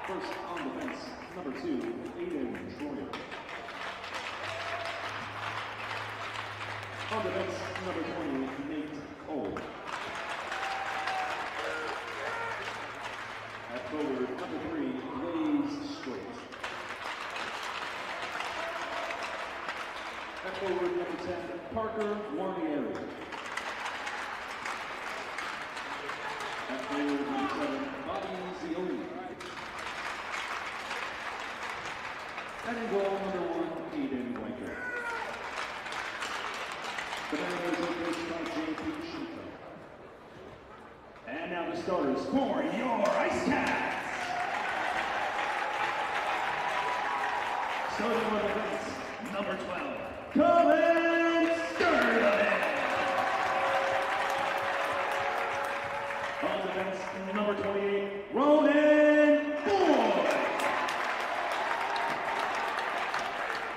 First on defense, number 2, Aiden Troyer. On defense, number 20, Nate Cole. At forward, number 3, Blaze Strait. At forward, number 10, Parker Warnieri. At forward, number 7, Bobby Zioli. And in goal, number 1, Aiden Blanker. The Mariners are coached by J.P. Shinto. And now the starters for your Icecats. Starting on defense, number 12, Colin Sturtevant. On defense, number 28, Ronan Ford.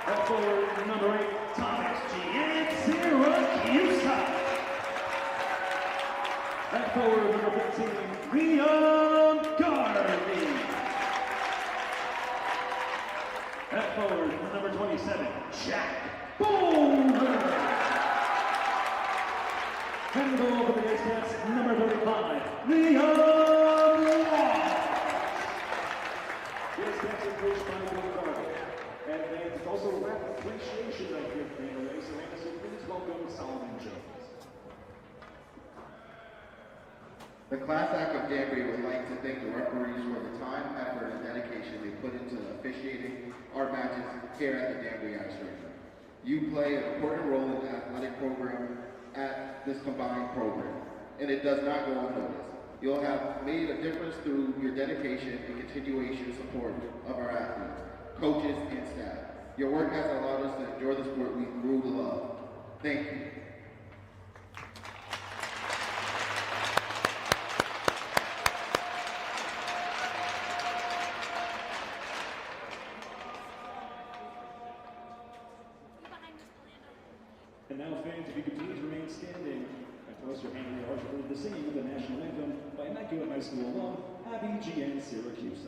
At forward, number 8, Thomas Syracuse. At forward, number 15, Liam Garvey. At forward, number 27, Jack Bowler. And the goal for the Icecats, number 35, Liam Walsh. The Icecats are coached by Liam Garvey. And it's also Rep Appreciation Night here for the race, so please welcome Solomon Jones. The class act of Danbury would like to thank the referees for the time, effort, and dedication they put into officiating our matches here at the Danbury Icecats. You play an important role in the athletic program at this combined program, and it does not go unnoticed. You'll have made a difference through your dedication and continuation support of our athletes, coaches, and staff. Your work has allowed us to enjoy the sport we grew to love. Thank you. And now, fans, if you could please remain standing and toast your hand in your heart for the singing of the national anthem by Immaculate High School alum, Abby G.N. Syracuse.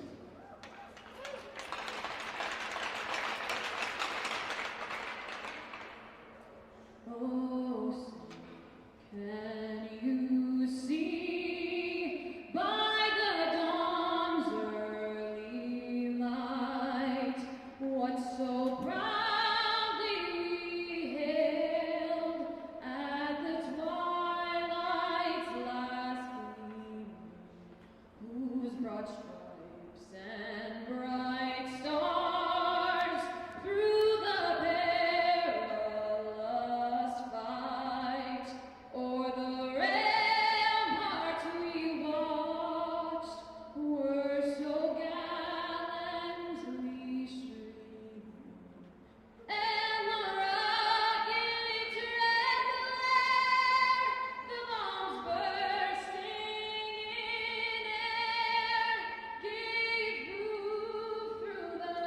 Oh, can you see by the dawn's early light what so proudly we hailed at the twilight's last gleam, whose broad stripes and bright stars through the perilous fight o'er the ramparts we watched were so gallantly streaming, and the rocket's red glare, the bombs bursting in air, gave proof through the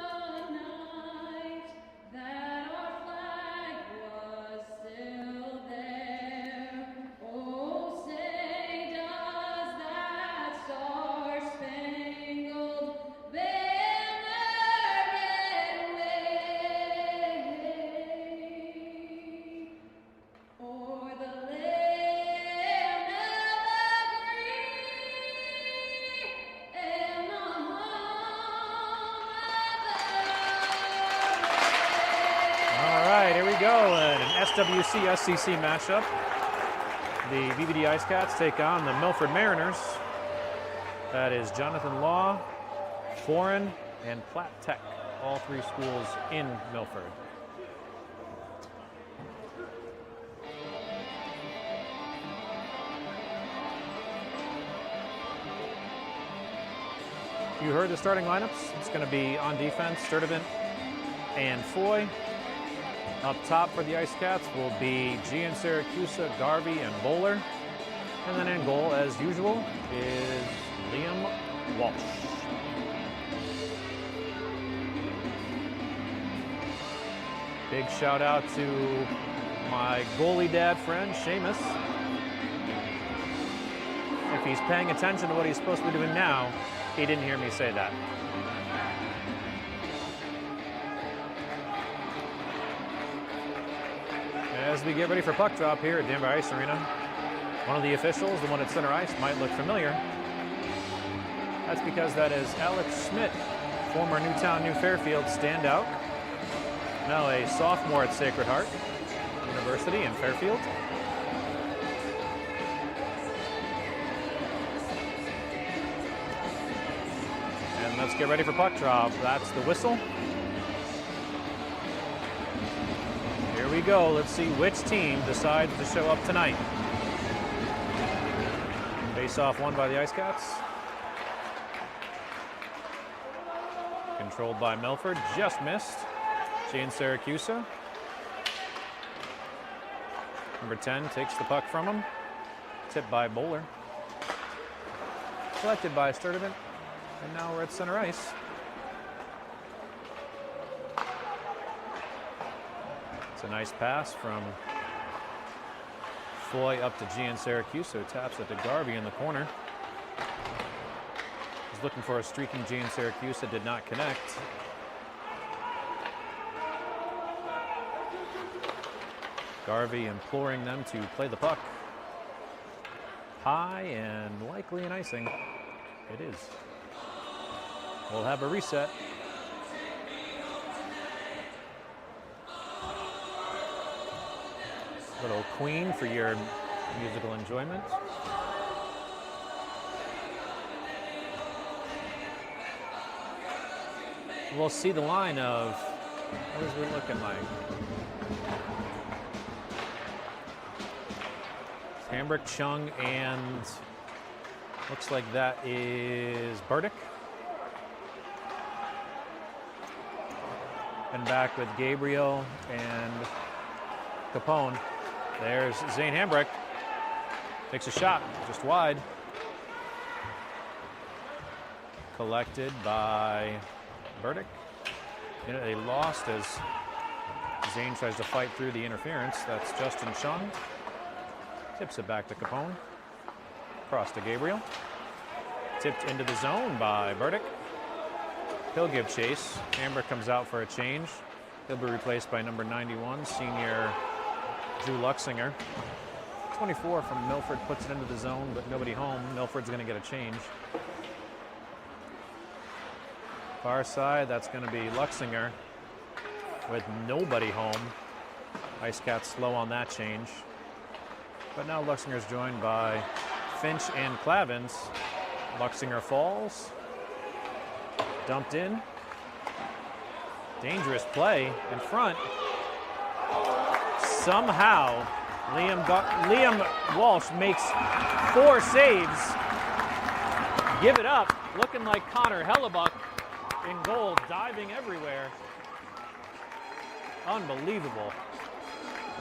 night that our flag was still there. Oh, say does that star-spangled banner yet wave o'er the land of the free and the home of the All right, here we go. An SWC-SCC matchup. The BBDI Icecats take on the Milford Mariners. That is Jonathan Law, Foreign, and Platt Tech, all three schools in Milford. You heard the starting lineups. It's going to be on defense, Sturtevant and Foy. Up top for the Icecats will be Gian Syracuse, Garvey, and Bowler. And then in goal, as usual, is Liam Walsh. Big shout out to my goalie dad friend, Seamus. If he's paying attention to what he's supposed to be doing now, he didn't hear me say that. As we get ready for puck drop here at Danbury Ice Arena, one of the officials, the one at center ice, might look familiar. That's because that is Alex Schmidt, former Newtown, New Fairfield standout. Now a sophomore at Sacred Heart University in Fairfield. And let's get ready for puck drop. That's the whistle. Here we go. Let's see which team decides to show up tonight. Face-off won by the Icecats. Controlled by Milford, just missed. Jane Syracuse. Number 10 takes the puck from him. Tipped by Bowler. Collected by Sturdivant. And now we're at center ice. It's a nice pass from Foy up to Gian Syracuse. Taps it to Garvey in the corner. He's looking for a streaking Gian Syracuse. Did not connect. Garvey imploring them to play the puck. High and likely an icing. It is. We'll have a reset. Little Queen for your musical enjoyment. We'll see the line of, what is it looking like? Hambrick, Chung, and looks like that is Burdick. And back with Gabriel and Capone. There's Zane Hambrick. Takes a shot, just wide. Collected by Burdick. They lost as Zane tries to fight through the interference. That's Justin Chung. Tips it back to Capone. Cross to Gabriel. Tipped into the zone by Burdick. He'll give chase. Hambrick comes out for a change. He'll be replaced by number 91, senior Drew Luxinger. 24 from Milford puts it into the zone, but nobody home. Milford's going to get a change. Far side, that's going to be Luxinger with nobody home. Icecats slow on that change. But now Luxinger's joined by Finch and Clavins. Luxinger falls. Dumped in. Dangerous play in front. Somehow, Liam Walsh makes 4 saves. Give it up. Looking like Connor Hellebuck in goal, diving everywhere. Unbelievable.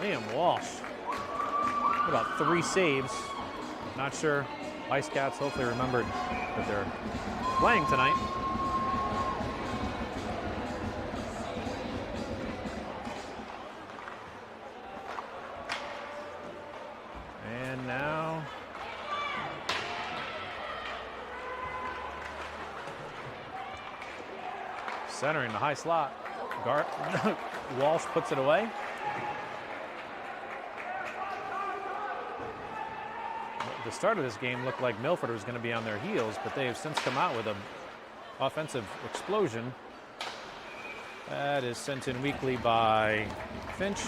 Liam Walsh. About 3 saves. Not sure. Icecats hopefully remembered that they're playing tonight. And now centering the high slot. Walsh puts it away. The start of this game looked like Milford was going to be on their heels, but they have since come out with an offensive explosion. That is sent in weakly by Finch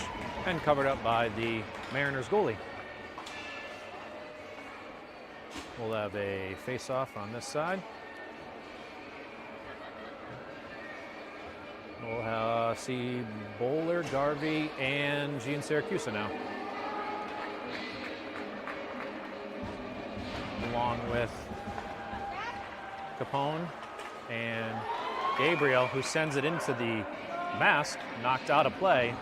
and covered up by the Mariners goalie. We'll have a face-off on this side. We'll see Bowler, Garvey, and Gian Syracuse now. Along with Capone and Gabriel, who sends it into the mask, knocked out of play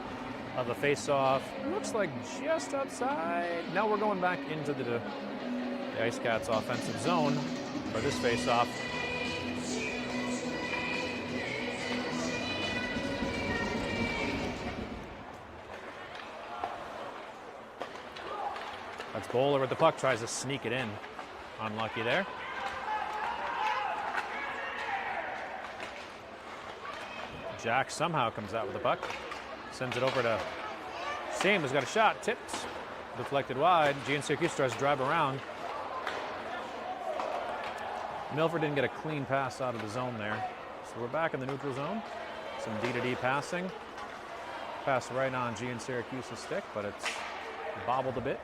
of the face-off. Looks like just outside. Now we're going back into the Icecats offensive zone for this face-off. That's Bowler with the puck, tries to sneak it in. Unlucky there. Jack somehow comes out with the puck. Sends it over to Sam, who's got a shot. Tipped. Deflected wide. GN Syracuse tries to drive around. Milford didn't get a clean pass out of the zone there. So we're back in the neutral zone. Some D-to-D passing. Pass right on GN Syracuse's stick, but it's bobbled a bit.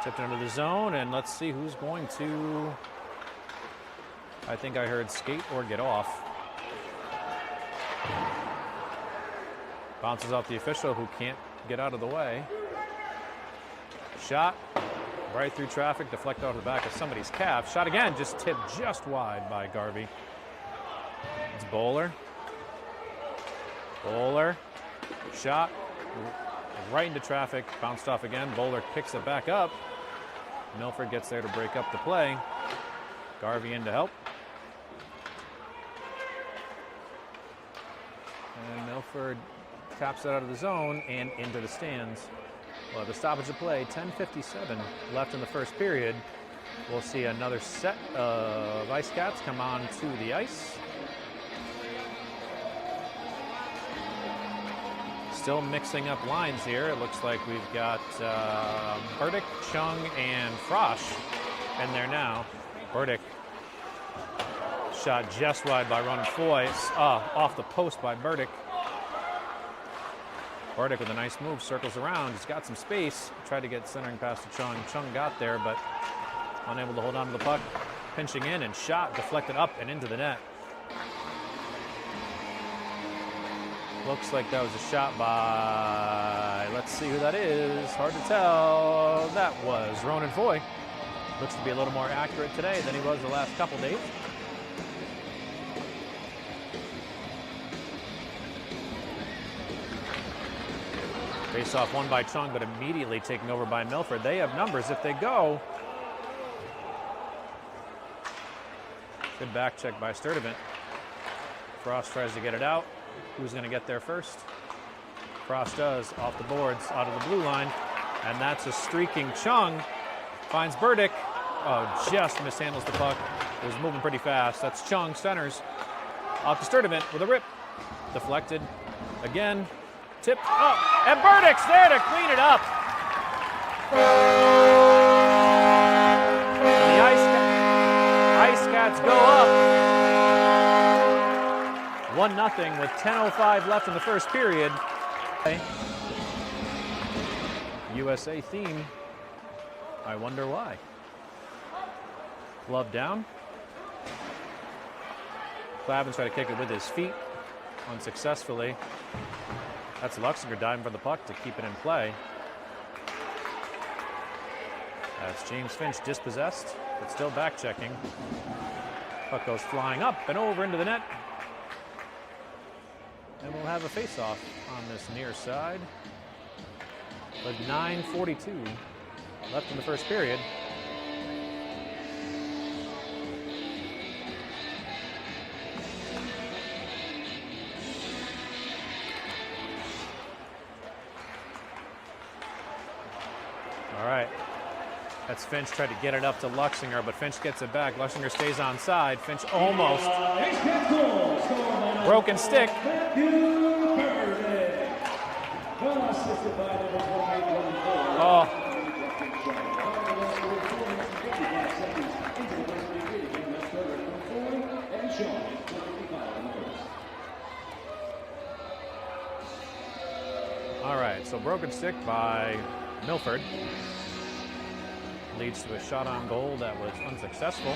Tipped into the zone, and let's see who's going to, I think I heard skate or get off. Bounces off the official, who can't get out of the way. Shot right through traffic, deflected off the back of somebody's calf. Shot again, just tipped just wide by Garvey. It's Bowler. Bowler. Shot right into traffic, bounced off again. Bowler picks it back up. Milford gets there to break up the play. Garvey in to help. And Milford taps it out of the zone and into the stands. Well, the stoppage of play, 10:57 left in the first period. We'll see another set of Icecats come on to the ice. Still mixing up lines here. It looks like we've got Burdick, Chung, and Frosch in there now. Burdick shot just wide by Ronan Foy. Off the post by Burdick. Burdick with a nice move, circles around. He's got some space. Tried to get centering pass to Chung. Chung got there, but unable to hold on to the puck. Pinching in and shot, deflected up and into the net. Looks like that was a shot by, let's see who that is. Hard to tell. That was Ronan Foy. Looks to be a little more accurate today than he was the last couple days. Face off won by Chung, but immediately taken over by Milford. They have numbers if they go. Good back check by Sturdivant. Frost tries to get it out. Who's going to get there first? Frost does, off the boards, out of the blue line. And that's a streaking Chung. Finds Burdick. Oh, just mishandles the puck. It was moving pretty fast. That's Chung, centers. Off to Sturdivant with a rip. Deflected. Again. Tipped up. And Burdick's there to clean it up. And the Icecats go up. 1-0 with 10:05 left in the first period. USA theme. I wonder why. Glove down. Clavins tried to kick it with his feet, unsuccessfully. That's Luxinger diving for the puck to keep it in play. That's James Finch dispossessed, but still back checking. Puck goes flying up and over into the net. And we'll have a face-off on this near side. With 9:42 left in the first period. All right. That's Finch tried to get it up to Luxinger, but Finch gets it back. Luxinger stays on side. Finch almost. Broken stick. Oh. All right, so broken stick by Milford. Leads to a shot on goal that was unsuccessful.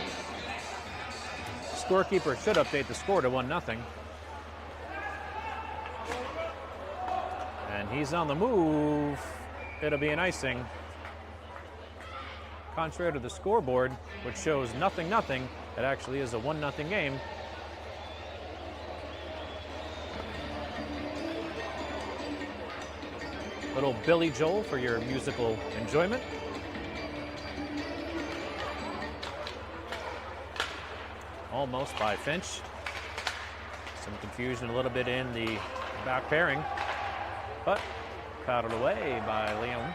Scorekeeper should update the score to 1-0. And he's on the move. It'll be an icing. Contrary to the scoreboard, which shows 0-0, it actually is a 1-0 game. Little Billy Joel for your musical enjoyment. Almost by Finch. Some confusion a little bit in the back pairing, but paddled away by Leon.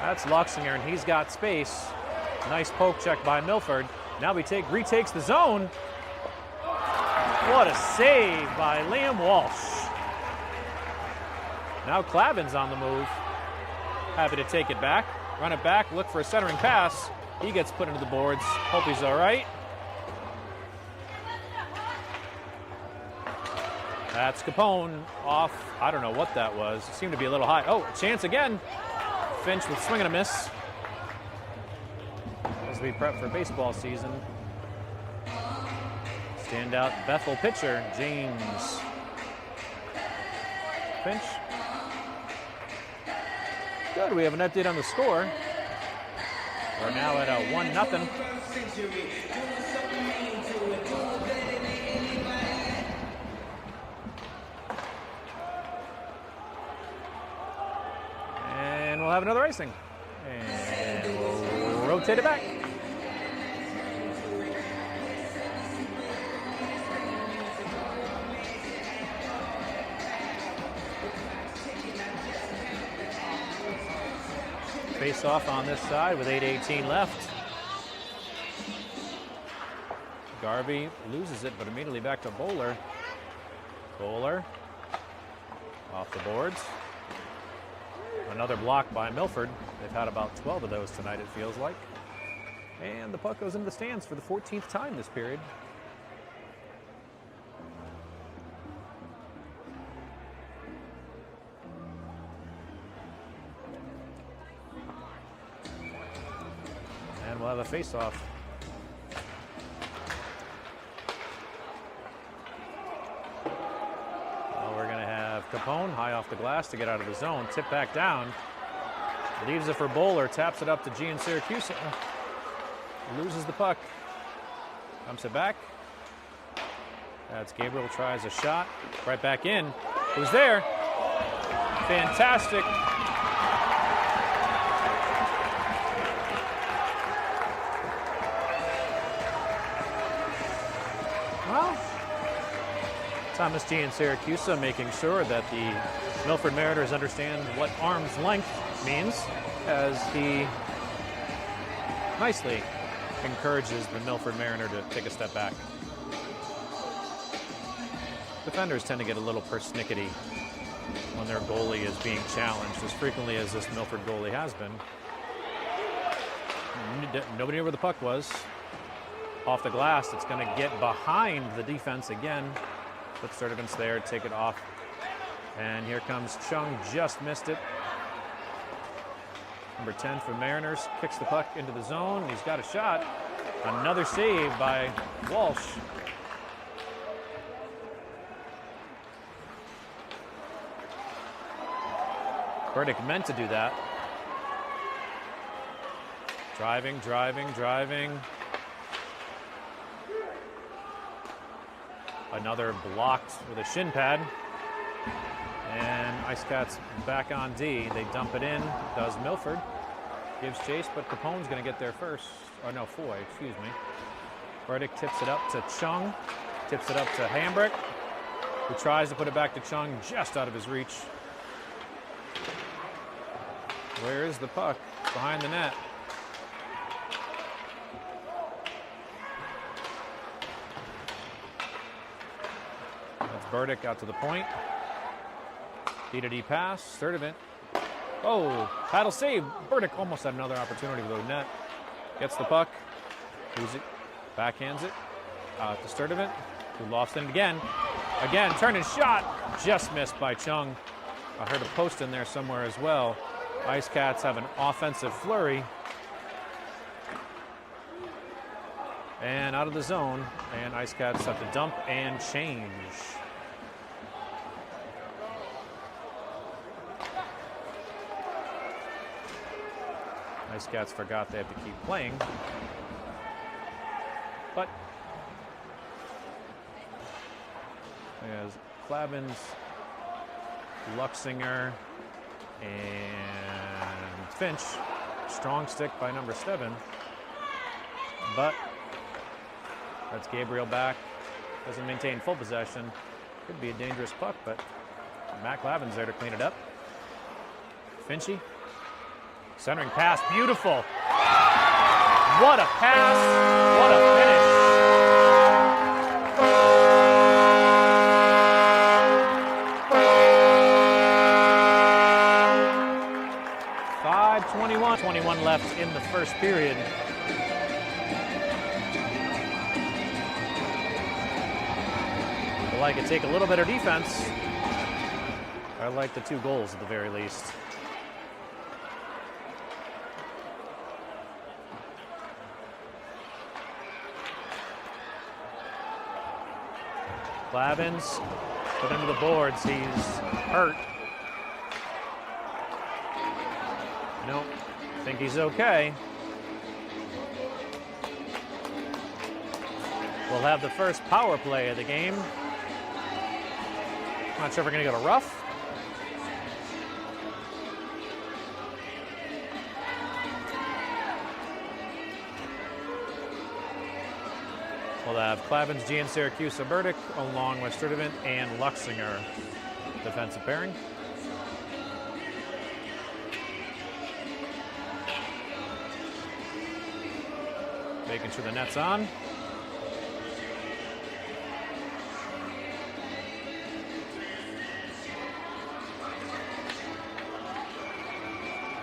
That's Luxinger, and he's got space. Nice poke check by Milford. Now retakes the zone. What a save by Liam Walsh. Now Clavin's on the move. Happy to take it back. Run it back, look for a centering pass. He gets put into the boards. Hope he's all right. That's Capone off. I don't know what that was. It seemed to be a little high. Oh, a chance again. Finch with swing and a miss. As we prep for baseball season. Standout Bethel pitcher, James Finch. Good, we have an update on the score. We're now at a 1-0. And we'll have another icing. And we'll rotate it back. Face off on this side with 8:18 left. Garvey loses it, but immediately back to Bowler. Bowler off the boards. Another block by Milford. They've had about 12 of those tonight, it feels like. And the puck goes into the stands for the 14th time this period. And we'll have a face-off. Well, we're going to have Capone high off the glass to get out of the zone. Tip back down. Leaves it for Bowler. Taps it up to Gian Syracuse. Loses the puck. Dumps it back. That's Gabriel, tries a shot. Right back in. Who's there? Fantastic. Well, Thomas Gian Syracuse making sure that the Milford Mariners understand what arm's length means as he nicely encourages the Milford Mariner to take a step back. Defenders tend to get a little persnickety when their goalie is being challenged, as frequently as this Milford goalie has been. Nobody knew where the puck was. Off the glass, it's going to get behind the defense again. But Sturdivant's there, take it off. And here comes Chung, just missed it. Number 10 for Mariners, kicks the puck into the zone. He's got a shot. Another save by Walsh. Burdick meant to do that. Driving. Another blocked with a shin pad. And Icecats back on D. They dump it in. Does Milford. Gives chase, but Capone's going to get there first. Or no, Foy, excuse me. Burdick tips it up to Chung. Tips it up to Hambrick, who tries to put it back to Chung, just out of his reach. Where is the puck? Behind the net. That's Burdick out to the point. D-to-D pass, Sturdivant. Oh, paddle save. Burdick almost had another opportunity with the net. Gets the puck. Loses it. Backhands it to Sturdivant, who lost it again. Again, turn and shot. Just missed by Chung. I heard a post in there somewhere as well. Icecats have an offensive flurry. And out of the zone. And Icecats have to dump and change. Icecats forgot they have to keep playing. But there's Clavins, Luxinger, and Finch. Strong stick by number 7. But that's Gabriel back. Doesn't maintain full possession. Could be a dangerous puck, but Matt Clavin's there to clean it up. Finchy Centering pass, beautiful. What a pass, what a finish. 5:21 left in the first period. I like it take a little better defense. I like the 2 goals at the very least. Clavins put into the boards. He's hurt. Nope. I think he's okay. We'll have the first power play of the game. Not sure if we're going to go to rough. We'll have Clavins, Gian Syracuse, Burdick, along with Sturdivant and Luxinger, defensive pairing. Making sure the net's on.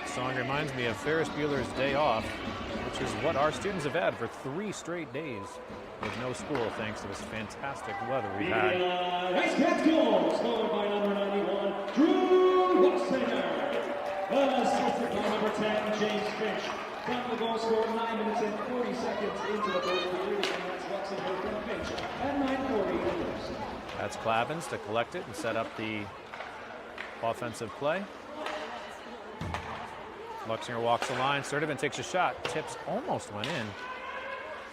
Song reminds me of Ferris Bueller's Day Off, which is what our students have had for 3 straight days with no school thanks to this fantastic weather we've had. BBDI Icecats goals, scored by number 91, Drew Luxinger. Assisted by number 10, James Finch. Down the goal scored 9 minutes and 40 seconds into the first period, and that's Luxinger from Finch at 9:40. That's Clavins to collect it and set up the offensive play. Luxinger walks the line. Sturdivant takes a shot. Tips almost went in.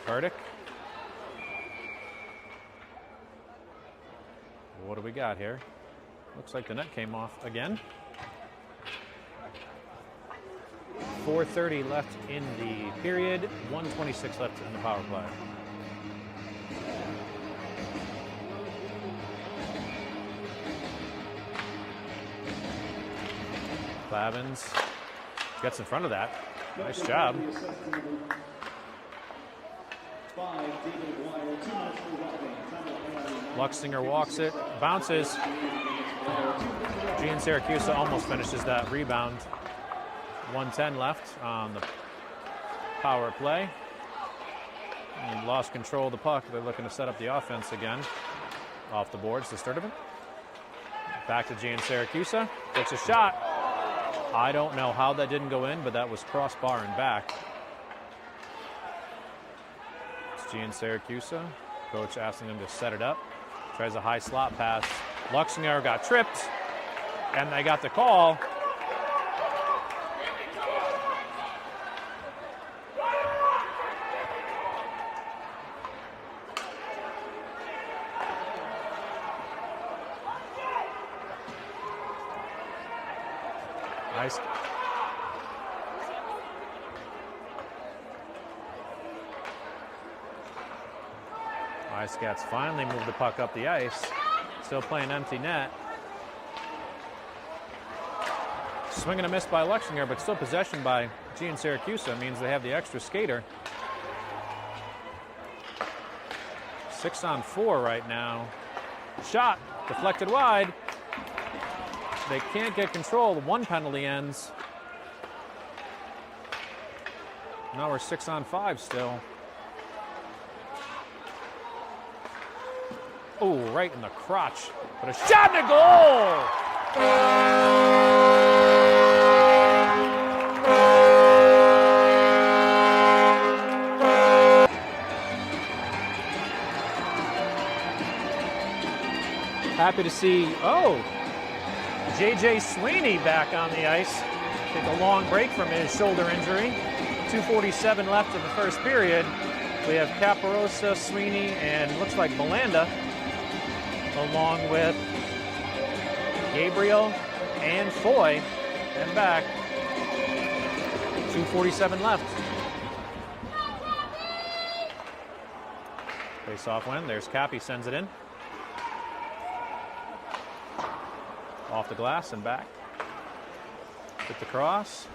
Burdick. What do we got here? Looks like the net came off again. 4:30 left in the period. 1:26 left in the power play. Clavins gets in front of that. Nice job. Luxinger walks it, bounces. Gian Syracuse almost finishes that rebound. 1:10 left on the power play. And lost control of the puck. They're looking to set up the offense again. Off the boards to Sturdivant. Back to Gian Syracuse. Takes a shot. I don't know how that didn't go in, but that was crossbar and back. It's Gian Syracuse. Coach asking him to set it up. Tries a high slot pass. Luxinger got tripped, and they got the call. Nice. Icecats finally moved the puck up the ice. Still playing empty net. Swing and a miss by Luxinger, but still possession by Gian Syracuse. Means they have the extra skater. 6-on-4 right now. Shot deflected wide. They can't get control. 1 penalty ends. Now we're 6-on-5 still. Oh, right in the crotch. But a shot and a goal! Happy to see, J.J. Sweeney back on the ice. Take a long break from his shoulder injury. 2:47 left in the first period. We have Caparosa, Sweeney, and looks like Belanda, along with Gabriel and Foy, and back. 2:47 left. Face off win. There's Cappy, sends it in. Off the glass and back. Hit the cross.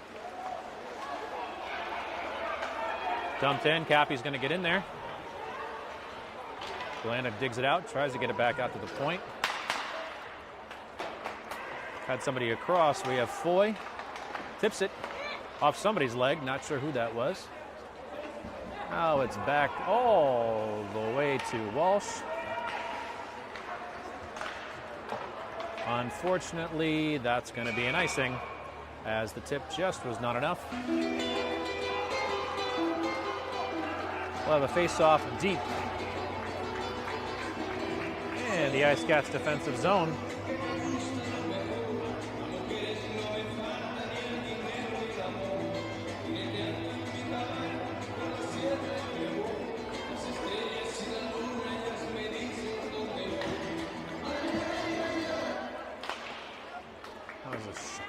Dumped in. Cappy's going to get in there. Galana digs it out, tries to get it back out to the point. Had somebody across. We have Foy. Tips it off somebody's leg. Not sure who that was. Now it's back all the way to Walsh. Unfortunately, that's going to be an icing, as the tip just was not enough. We'll have a face-off deep in the Icecats defensive zone.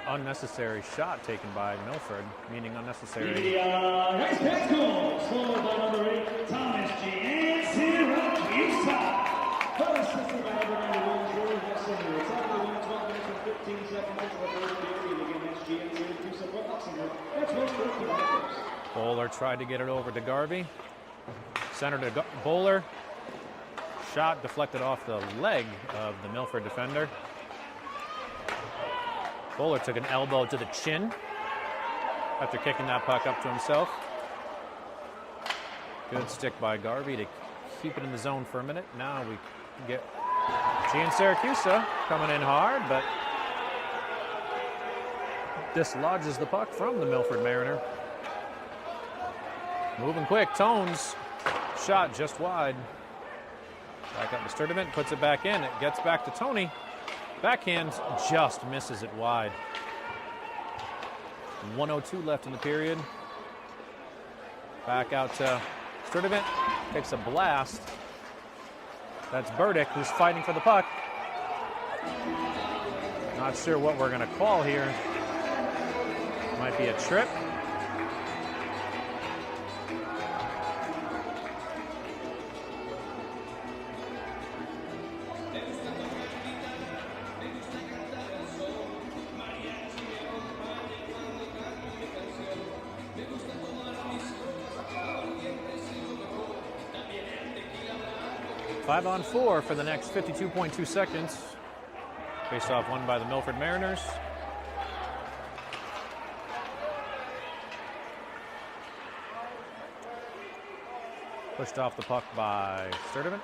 Unnecessary shot taken by Milford, meaning unnecessary. BBDI Icecats goals, followed by number 8, Thomas Syracuse. Assisted by number 91, Drew Wessinger. It's only 12 minutes and 15 seconds into the third period. Again, that's Syracuse of Wessinger. That's most critical items. Bowler tried to get it over to Garvey. Center to Bowler. Shot deflected off the leg of the Milford defender. Bowler took an elbow to the chin after kicking that puck up to himself. Good stick by Garvey to keep it in the zone for a minute. Now we get Syracuse coming in hard, but dislodges the puck from the Milford Mariner. Moving quick, Tones. Shot just wide. Back up to Sturdivant, puts it back in. It gets back to Tony. Backhand just misses it wide. 1:02 left in the period. Back out to Sturdivant. Takes a blast. That's Burdick, who's fighting for the puck. Not sure what we're going to call here. Might be a trip. Five on four for the next 52.2 seconds. Face-off won by the Milford Mariners. Pushed off the puck by Sturdivant.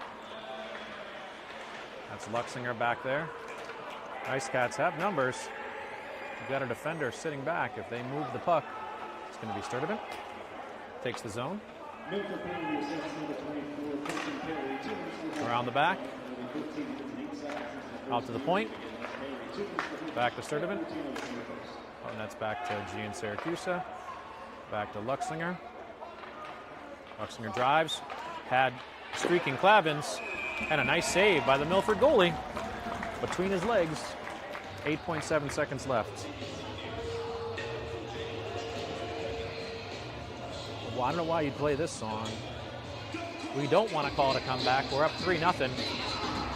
That's Luxinger back there. Icecats have numbers. You've got a defender sitting back. If they move the puck, it's going to be Sturdivant. Takes the zone. Around the back. Out to the point. Back to Sturdivant. Oh, and that's back to Syracuse. Back to Luxinger. Luxinger drives. Had streaking Clavins. And a nice save by the Milford goalie. Between his legs. 8.7 seconds left. Well, I don't know why you'd play this song. We don't want to call it a comeback. We're up 3-0.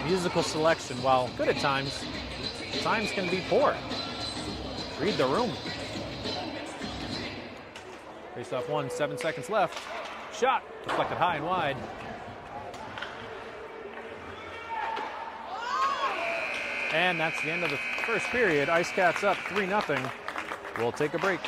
Musical selection, while good at times can be poor. Read the room. Face off one, 7 seconds left. Shot, deflected high and wide. And that's the end of the first period. Icecats up 3-0. We'll take a break.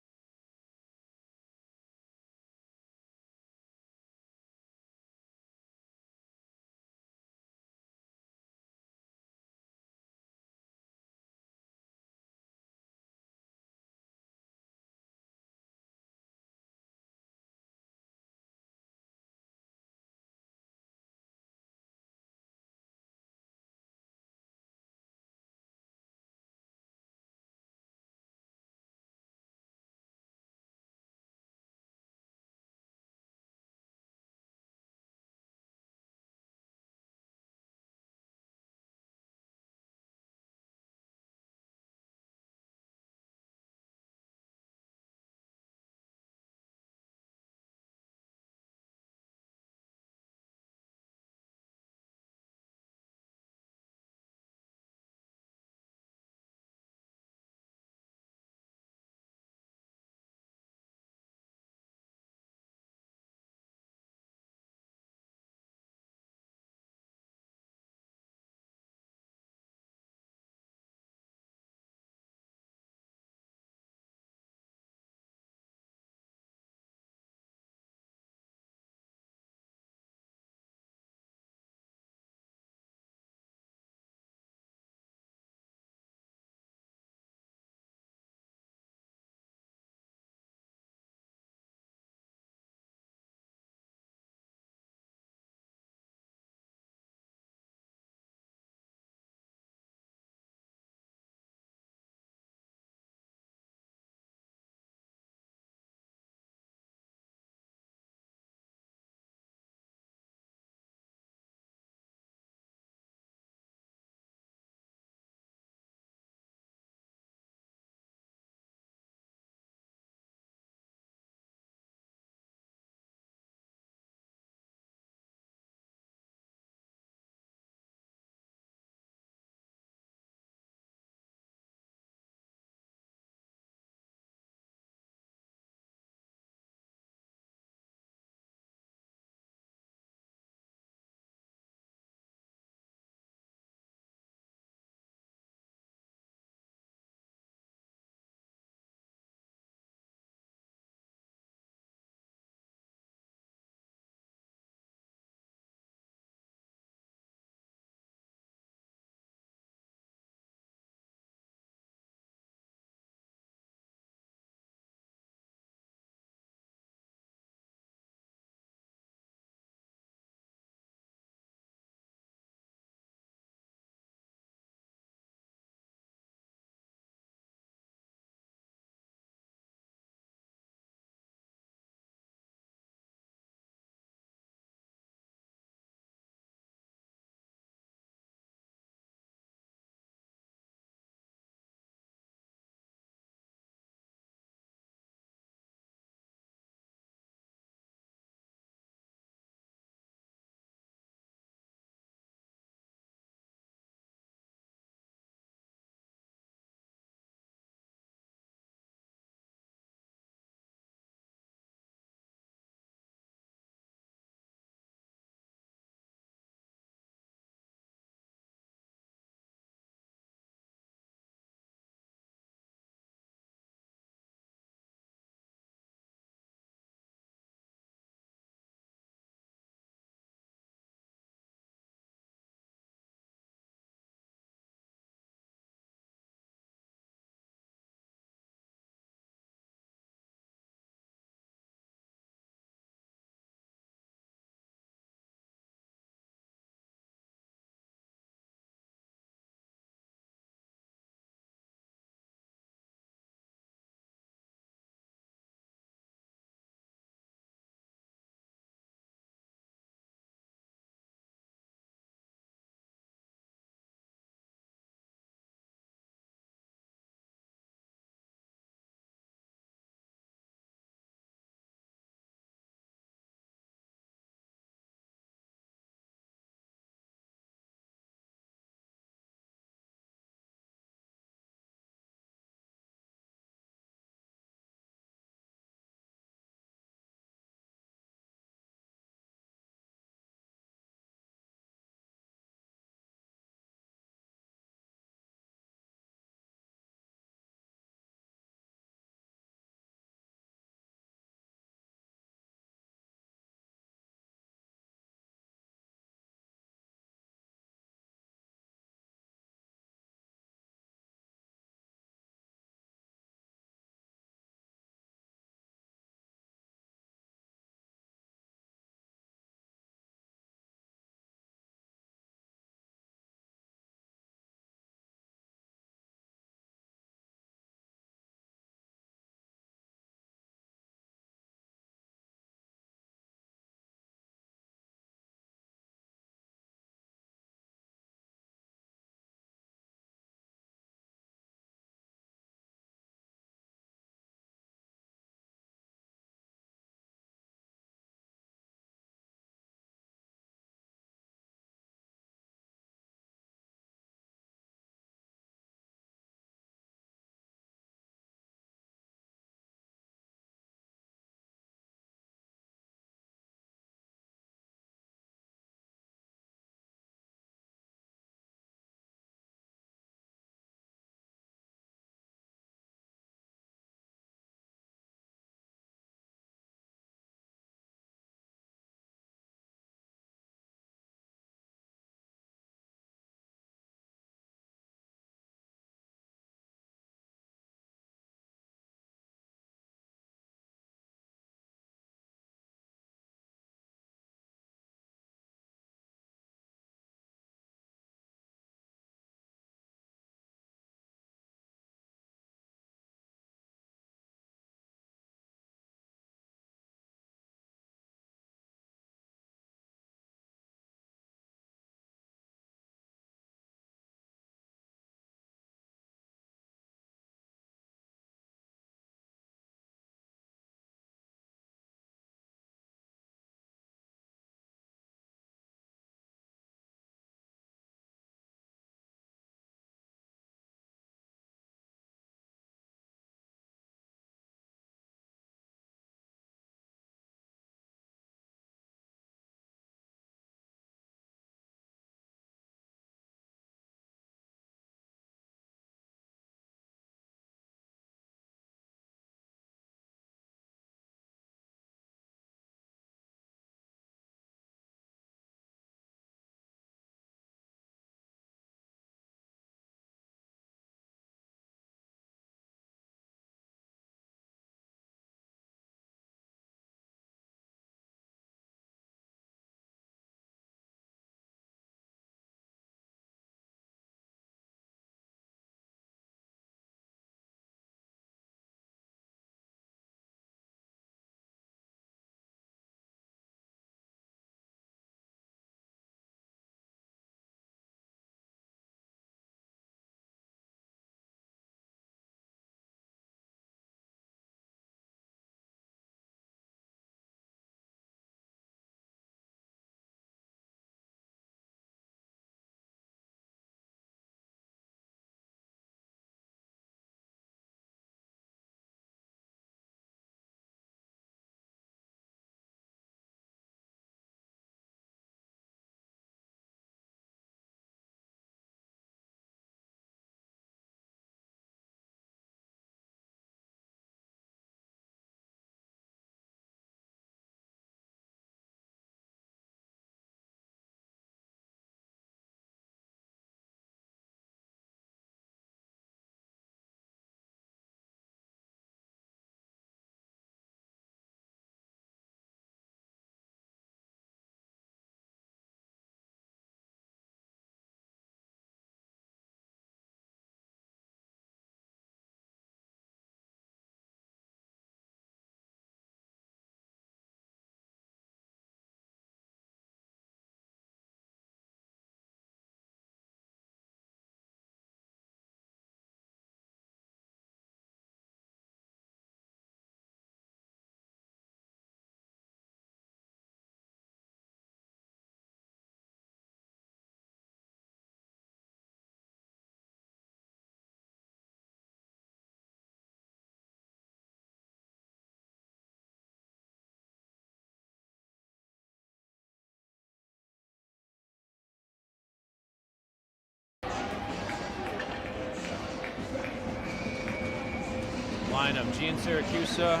lineup. Gian Syracuse. Oh,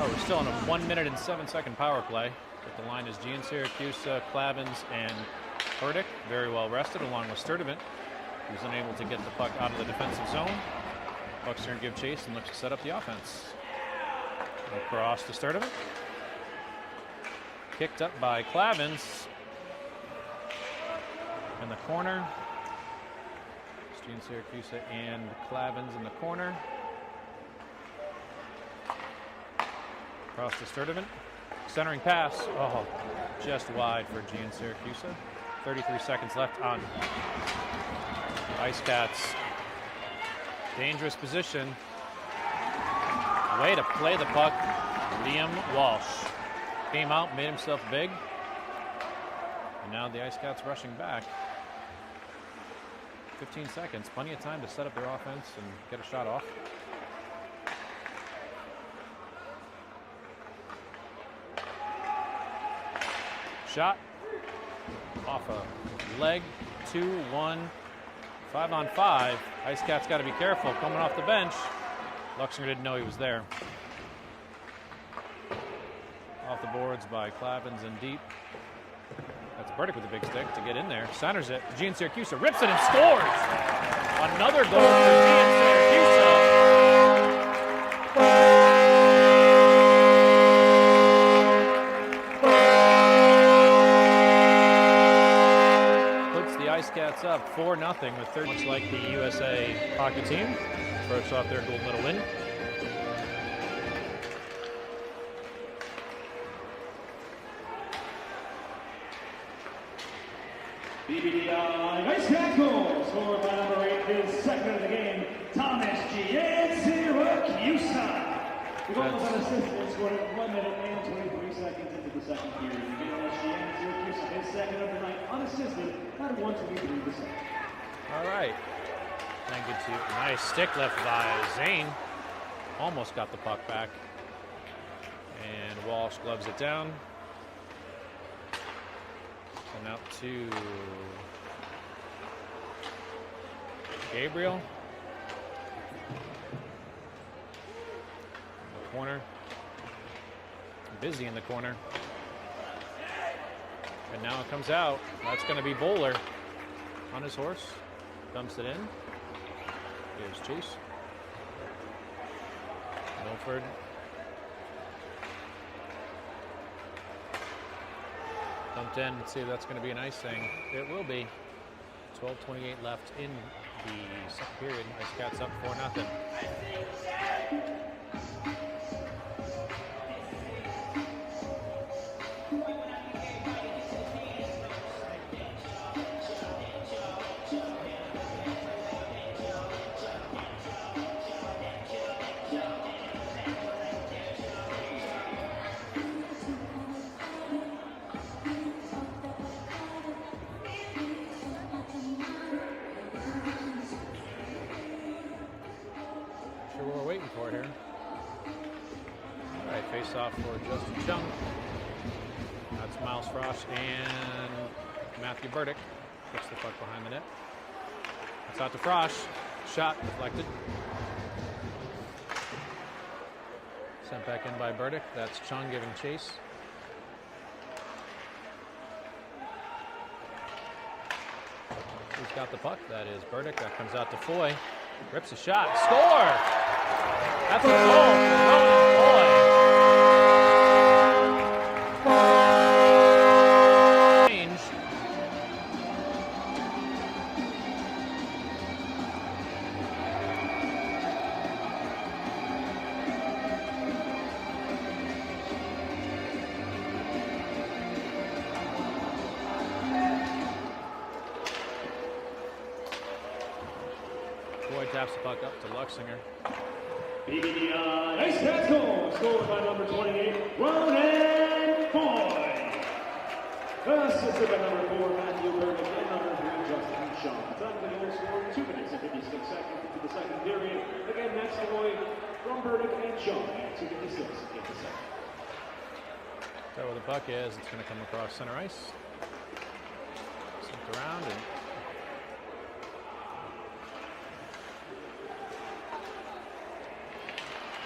we're still on a 1 minute and 7 second power play. But the line is Gian Syracuse, Clavins, and Burdick. Very well rested, along with Sturdivant, who's unable to get the puck out of the defensive zone. Bucks are going to give chase and look to set up the offense. Across to Sturdivant. Kicked up by Clavins. In the corner. Gian Syracuse and Clavins in the corner. Across to Sturdivant. Centering pass. Oh, just wide for Gian Syracuse. 33 seconds left on Icecats. Dangerous position. Way to play the puck. Liam Walsh came out, made himself big. And now the Icecats rushing back. 15 seconds, plenty of time to set up their offense and get a shot off. Shot off a leg, 2-1, 5-on-5. Icecats got to be careful coming off the bench. Luxinger didn't know he was there. Off the boards by Clavins and deep. That's Burdick with a big stick to get in there. Centers it. Gian Syracuse rips it and scores. Another goal for Gian Syracuse. Puts the Icecats up 4-0 with 30. Much like the USA hockey team. First off their gold medal win. BBDI Icecats goal scored by number 8, his second of the game, Thomas Gian Syracuse. The goal was an assist and scored at 1 minute and 23 seconds into the second period. Thomas Gian Syracuse, his second of the night, unassisted at 1:23 the second. All right. Thank you to nice stick left by Zane. Almost got the puck back. And Walsh gloves it down. And out to Gabriel. In the corner. Busy in the corner. And now it comes out. That's going to be Bowler on his horse. Dumps it in. Here's Chase. Milford. Dumped in. Let's see if that's going to be an ice thing. It will be. 12:28 left in the second period. Icecats up 4-0. For here. All right, face off for Justin Chung. That's Miles Frost and Matthew Burdick. Puts the puck behind the net. It's out to Frost. Shot deflected. Sent back in by Burdick. That's Chung giving chase. Who's got the puck? That is Burdick. That comes out to Foy. Rips a shot. Score! That's a goal for Ronan Foy. Change. Foy taps the puck up to Luxinger. BBDI Icecats goal scored by number 28, Ronan Foy. Assisted by number 4, Matthew Burdick, and number 3, Justin Shaw. The time of the goal scored 2 minutes and 56 seconds into the second period. Again, that's Foy from Burdick and Shaw at 2:56 in the second. So where the puck is, it's going to come across center ice. Sent around and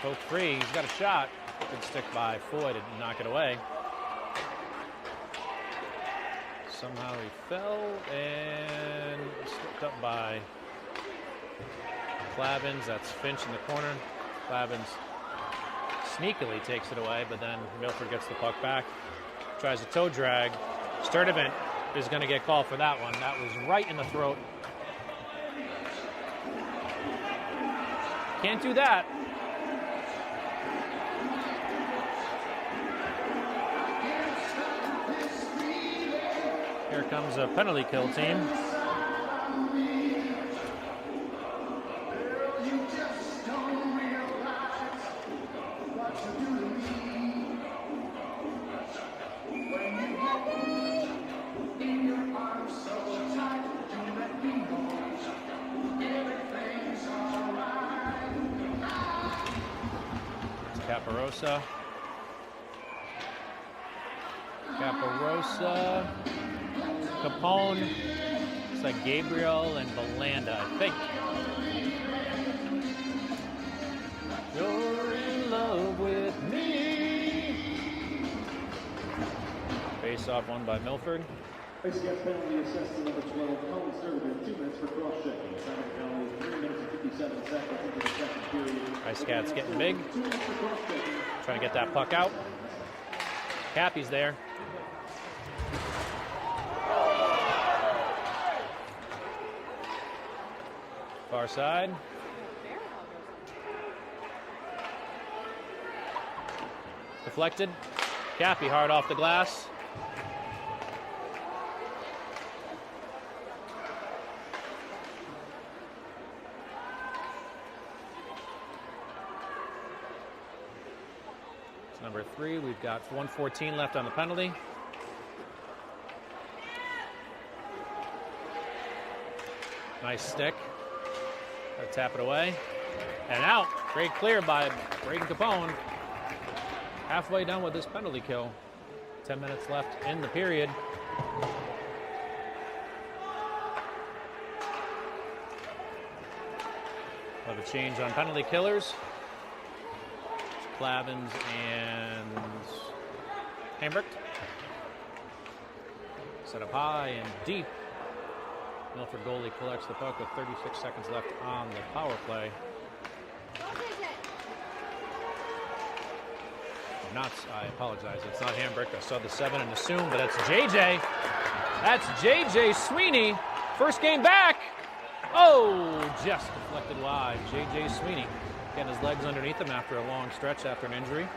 Poke free. He's got a shot. Good stick by Foy to knock it away. Somehow he fell and slipped up by Clavins. That's Finch in the corner. Clavins sneakily takes it away, but then Milford gets the puck back. Tries a toe drag. Sturdivant is going to get called for that one. That was right in the throat. Can't do that. Here comes a penalty kill team. Caparosa, Capone. It's like Gabriel and Belanda, I think. You're in love with me. Face off won by Milford. Icecats penalty assessed to number 12, Colin Sturdivant, 2 minutes for cross-checking. Time penalty, 3 minutes and 57 seconds into the second period. Icecats getting big. Trying to get that puck out. Cappy's there. Far side. Deflected. Cappy hard off the glass. It's number 3. We've got 1:14 left on the penalty. Nice stick. Gotta tap it away. And out. Great clear by Braden Capone. Halfway done with this penalty kill. 10 minutes left in the period. We'll have a change on penalty killers. Clavins and Hambrick. Set up high and deep. Milford goalie collects the puck with 36 seconds left on the power play. I apologize, it's not Hambrick. I saw the 7 and assumed, but that's JJ. That's JJ Sweeney. First game back. Oh, just deflected wide. JJ Sweeney getting his legs underneath him after a long stretch after an injury.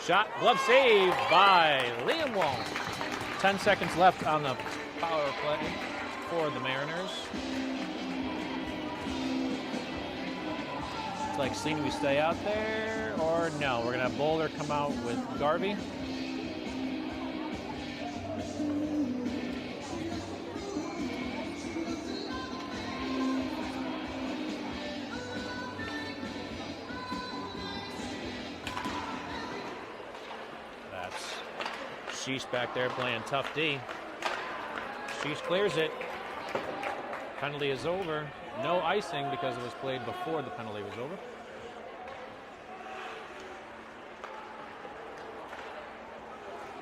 Shot, glove save by Liam Walsh. 10 seconds left on the power play for the Mariners. It's like, seeing we stay out there, or no? We're going to have Bowler come out with Garvey. That's Sheesh back there playing tough D. Sheesh clears it. Penalty is over. No icing because it was played before the penalty was over.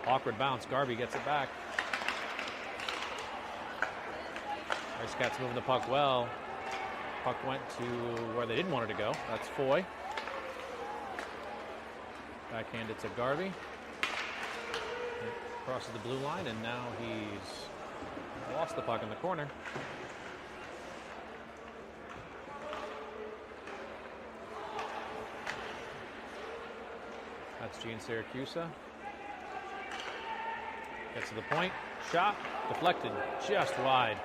Awkward bounce. Garvey gets it back. Icecats moving the puck well. Puck went to where they didn't want it to go. That's Foy. Backhanded to Garvey. Crosses the blue line, and now he's lost the puck in the corner. That's Gene Syracusa. Gets to the point. Shot. Deflected just wide.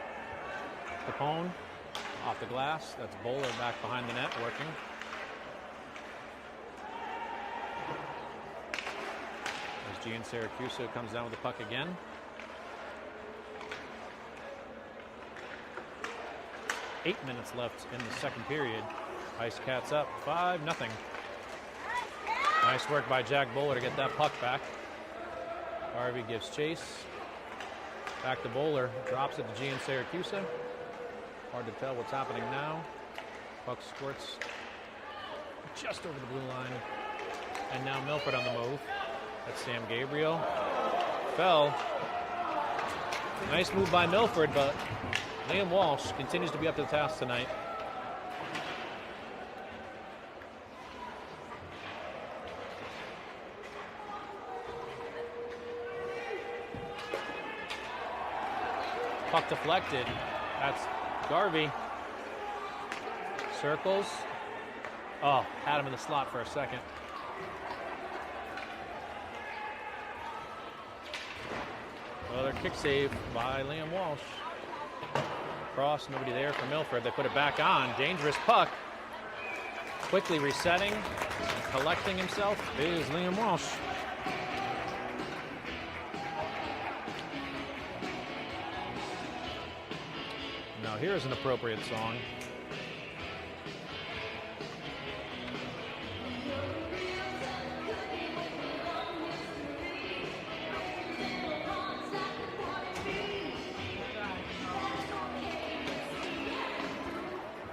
Capone off the glass. That's Bowler back behind the net working. As Gene Syracusa comes down with the puck again. Eight minutes left in the second period. Icecats up 5-0. Nice work by Jack Bowler to get that puck back. Harvey gives chase. Back to Bowler. Drops it to Gene Syracusa. Hard to tell what's happening now. Puck squirts just over the blue line. And now Milford on the move. That's Sam Gabriel. Fell. Nice move by Milford, but Liam Walsh continues to be up to the task tonight. Puck deflected. That's Garvey. Circles. Oh, had him in the slot for a second. Another kick save by Liam Walsh. Cross, nobody there for Milford. They put it back on. Dangerous puck. Quickly resetting, collecting himself is Liam Walsh. Now here's an appropriate song.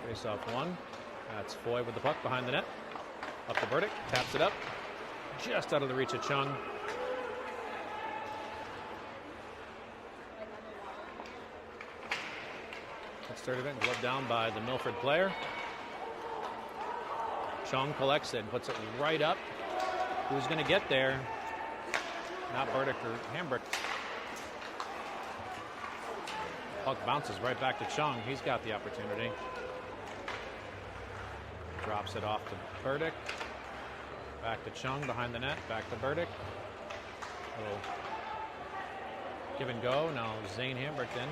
Face off one. That's Foy with the puck behind the net. Up to Burdick, taps it up. Just out of the reach of Chung. That's third event, gloved down by the Milford player. Chung collects it and puts it right up. Who's going to get there? Not Burdick or Hambrick. Puck bounces right back to Chung. He's got the opportunity. Drops it off to Burdick. Back to Chung behind the net. Back to Burdick. Little give and go. Now Zane Hambrick in.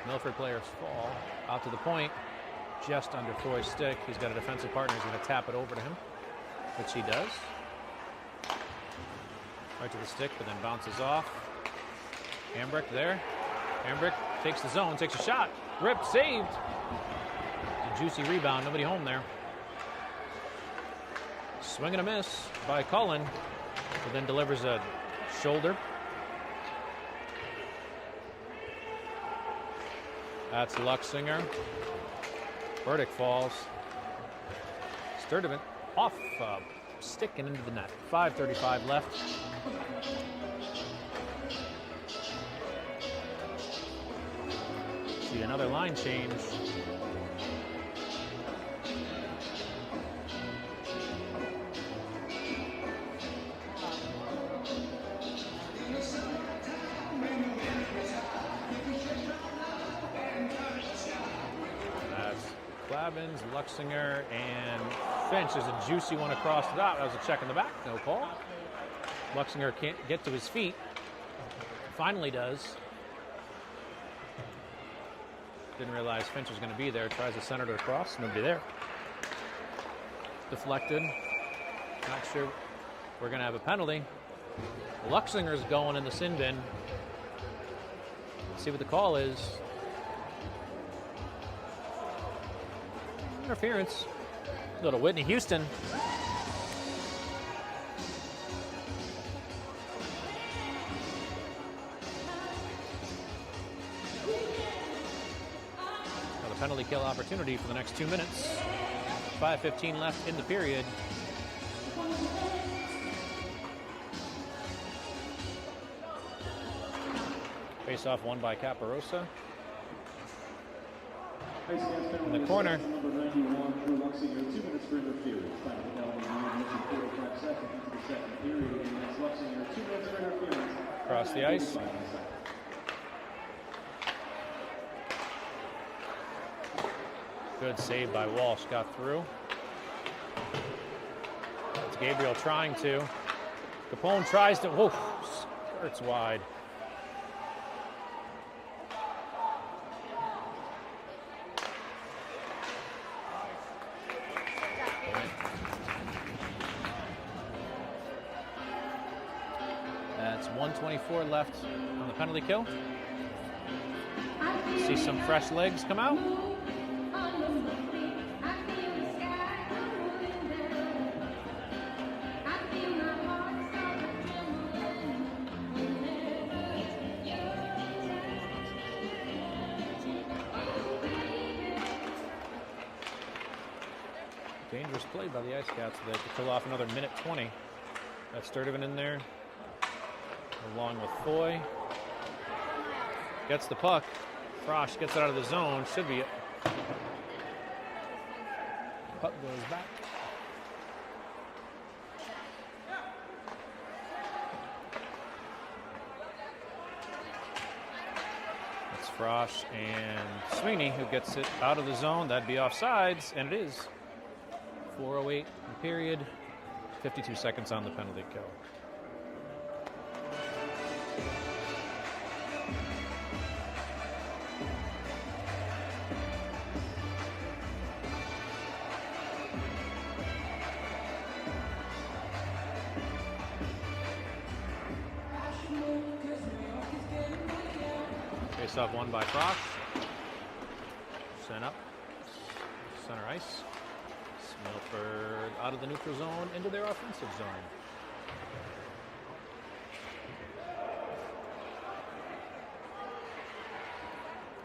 Milford players fall out to the point, just under Foy's stick. He's got a defensive partner who's going to tap it over to him, which he does. Right to the stick, but then bounces off. Hambrick there. Hambrick takes the zone, takes a shot. Ripped, saved. A juicy rebound, nobody home there. Swing and a miss by Cullen, who then delivers a shoulder. That's Luxinger. Burdick falls. Sturdivant off stick and into the net. 5:35 left. See another line change. Clavins, Luxinger, and Finch. There's a juicy one across the top. That was a check in the back, no call. Luxinger can't get to his feet. Finally does. Didn't realize Finch was going to be there. Tries to center it across, nobody there. Deflected. Not sure we're going to have a penalty. Luxinger's going in the sin bin. Let's see what the call is. Interference. Little Whitney Houston. Another penalty kill opportunity for the next 2 minutes. 5:15 left in the period. Face off won by Caparosa. In the corner. Across the ice. Good save by Walsh, got through. It's Gabriel trying to. Capone tries to, whoa, skirts wide. That's 1:24 left on the penalty kill. See some fresh legs come out. dangerous play by the Icecats today to kill off another minute 20. That's Sturdivant in there, along with Foy. Gets the puck. Frosch gets it out of the zone. Should be it. Puck goes back. It's Frosch and Sweeney who gets it out of the zone. That'd be offsides, and it is. 4:08 in period. 52 seconds on the penalty kill. Face-off won by Frosch. Sent up. Center ice. Milford out of the neutral zone into their offensive zone.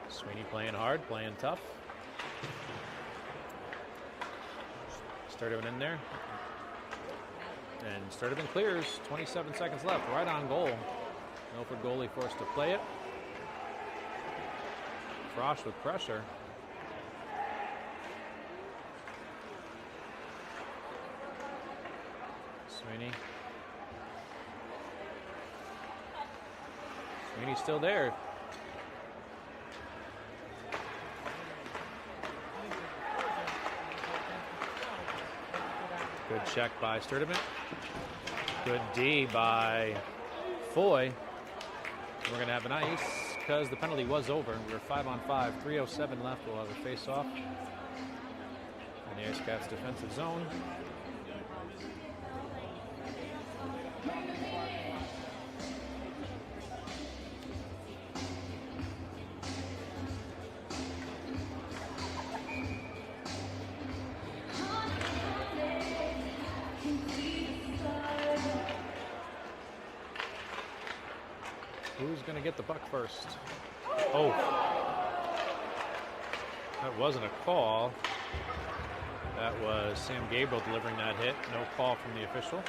Sweeney playing hard, playing tough. Sturdivant in there. And Sturdivant clears. 27 seconds left, right on goal. Milford goalie forced to play it. Frosch with pressure. Sweeney. Sweeney's still there. Good check by Sturdivant. Good D by Foy. We're going to have an ice because the penalty was over. We were 5-on-5, 3:07 left. We'll have a face-off in the Icecats defensive zone. Who's going to get the puck first? Oh. That wasn't a call. That was Sam Gabriel delivering that hit. No call from the official.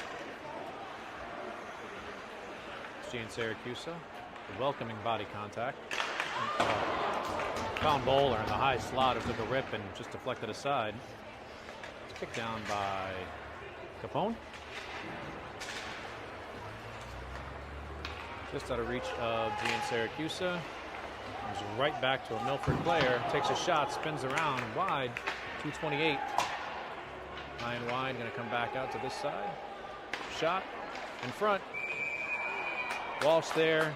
It's Gene Siracusa. Welcoming body contact. Found Bowler in the high slot who took a rip and just deflected aside. It's kicked down by Capone. Just out of reach of Gene Siracusa. Comes right back to a Milford player. Takes a shot, spins around wide. 2:28. High and wide, going to come back out to this side. Shot in front. Walsh there.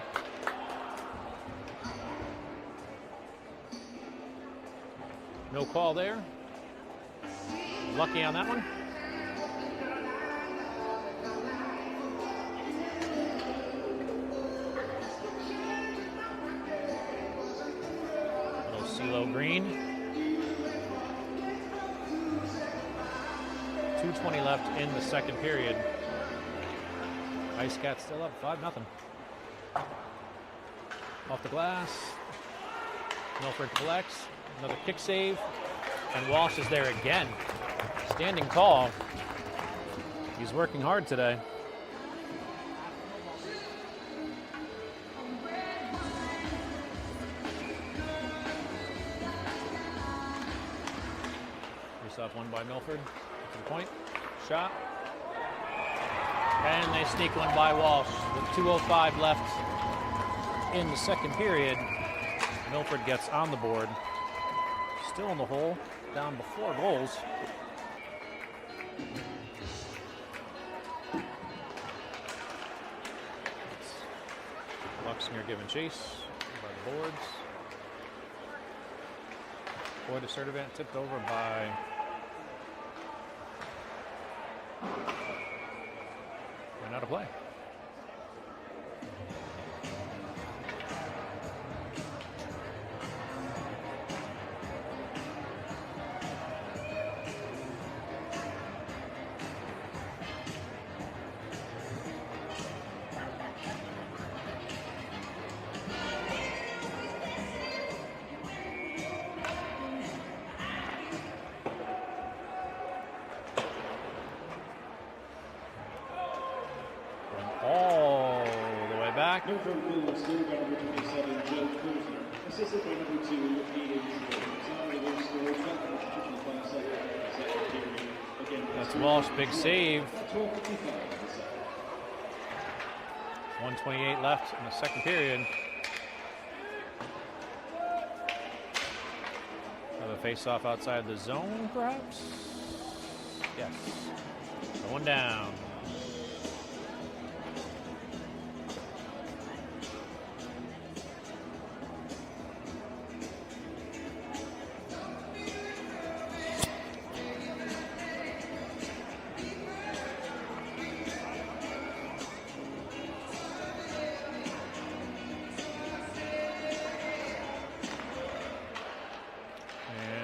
No call there. Lucky on that one. CeeLo Green. 2:20 left in the second period. Icecats still up 5-0. Off the glass. Milford collects. Another kick save. And Walsh is there again. Standing tall. He's working hard today. Face-off won by Milford. To the point. Shot. And they sneak one by Walsh with 2:05 left in the second period. Milford gets on the board. Still in the hole, down before goals. Luxinger giving chase by the boards. Boy to Sturdivant, tipped over by and out of play. back. Milford goal scored by number 27, Joe Posner. Assisted by number 2, Aiden Schwartz. Summary goal scored, 55 seconds. Second period. Again, That's Walsh, big save. 12:55 in the second. 1:28 left in the second period. Another face-off outside the zone, perhaps? Yes. Going down.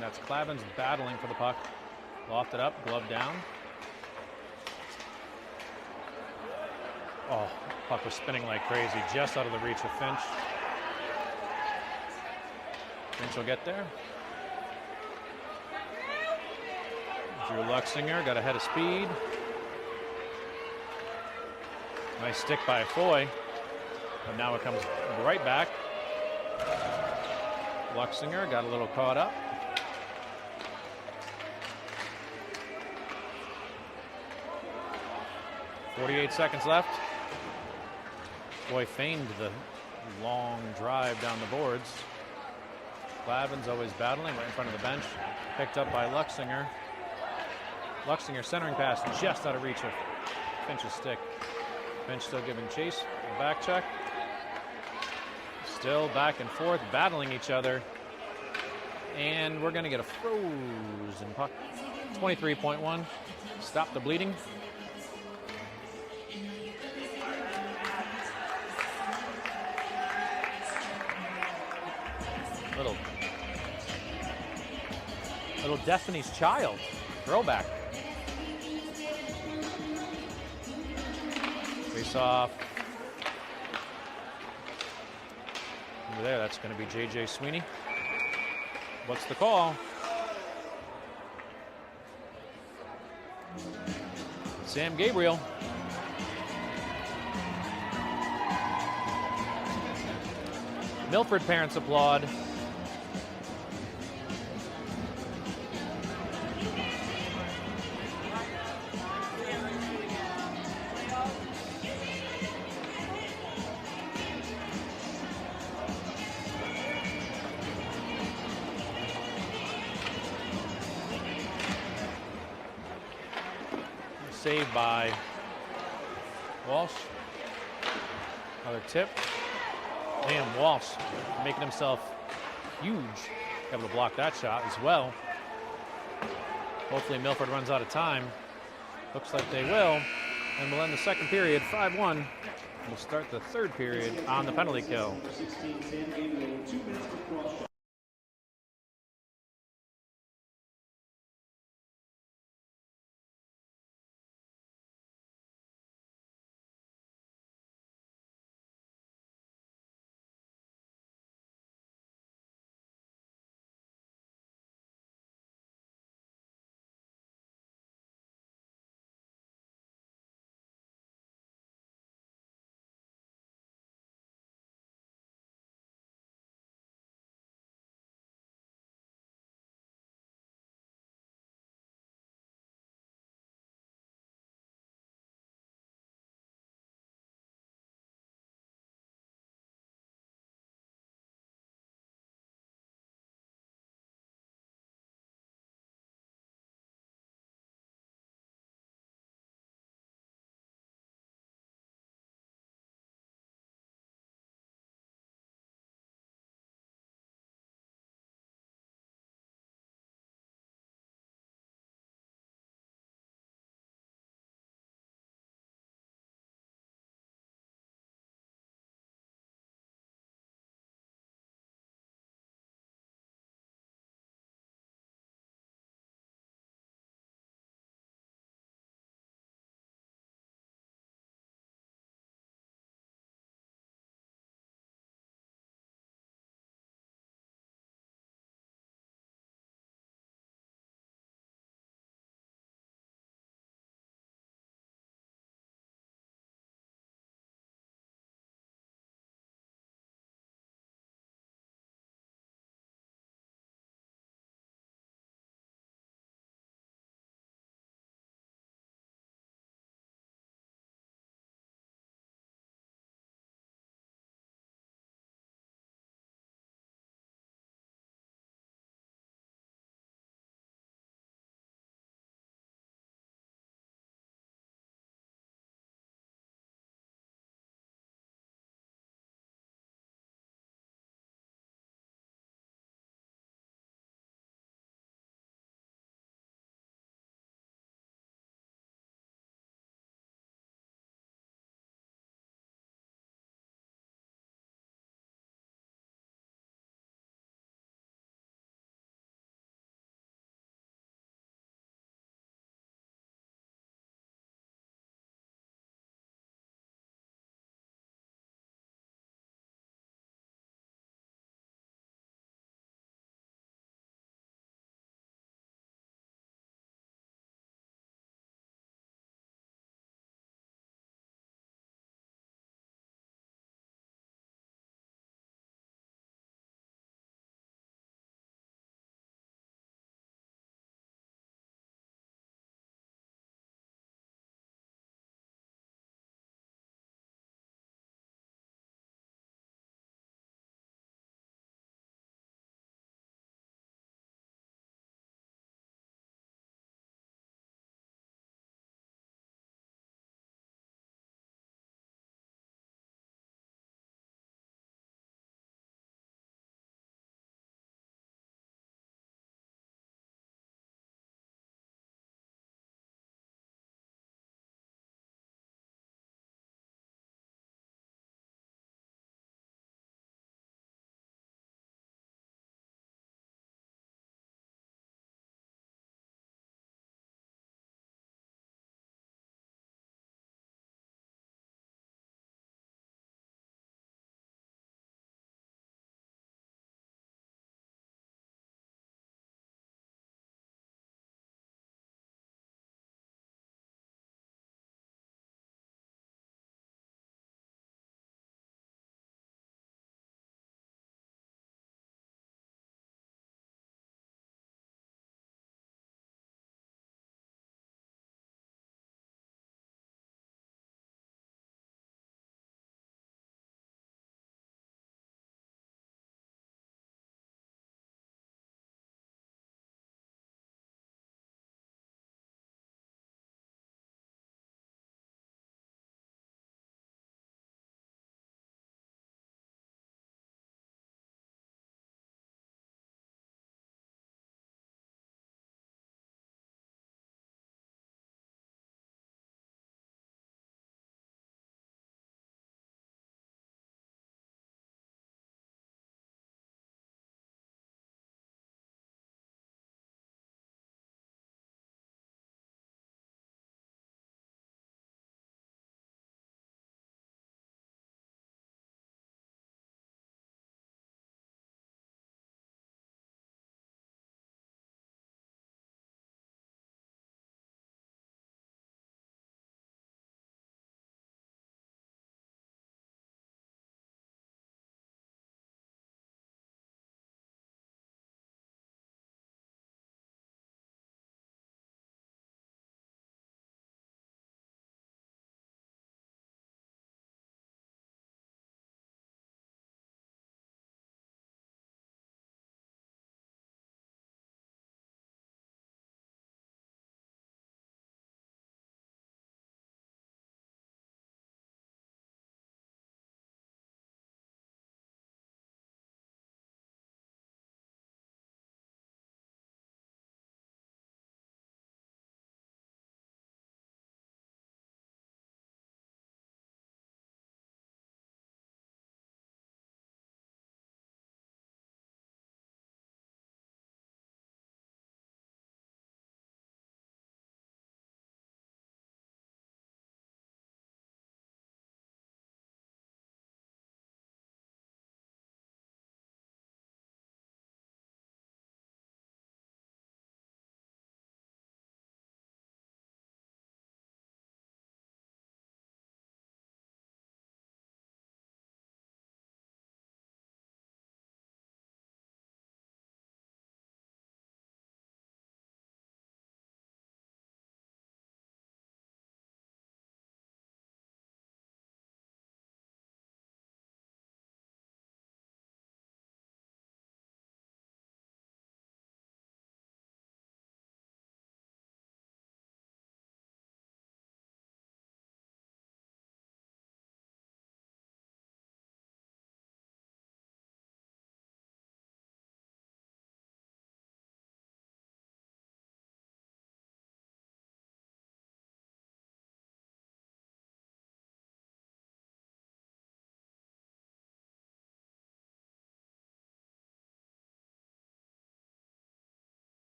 That's Clavins battling for the puck. Lofted up, glove down. Oh, puck was spinning like crazy, just out of the reach of Finch. Finch will get there. Drew Luxinger got ahead of speed. Nice stick by Foy, but now it comes right back. Luxinger got a little caught up. 48 seconds left. Foy feigned the long drive down the boards. Clavins always battling right in front of the bench. Picked up by Luxinger. Luxinger centering pass just out of reach of Finch's stick. Finch still giving chase. Back check. Still back and forth, battling each other. And we're going to get a frozen puck. 23.1. Stop the bleeding. Little Destiny's Child throwback. Face off. Over there, that's going to be J.J. Sweeney. What's the call? Sam Gabriel. Milford parents applaud. Saved by Walsh. Another tip. Damn, Walsh making himself huge. Able to block that shot as well. Hopefully Milford runs out of time. Looks like they will. And we'll end the second period 5-1. We'll start the third period on the penalty kill.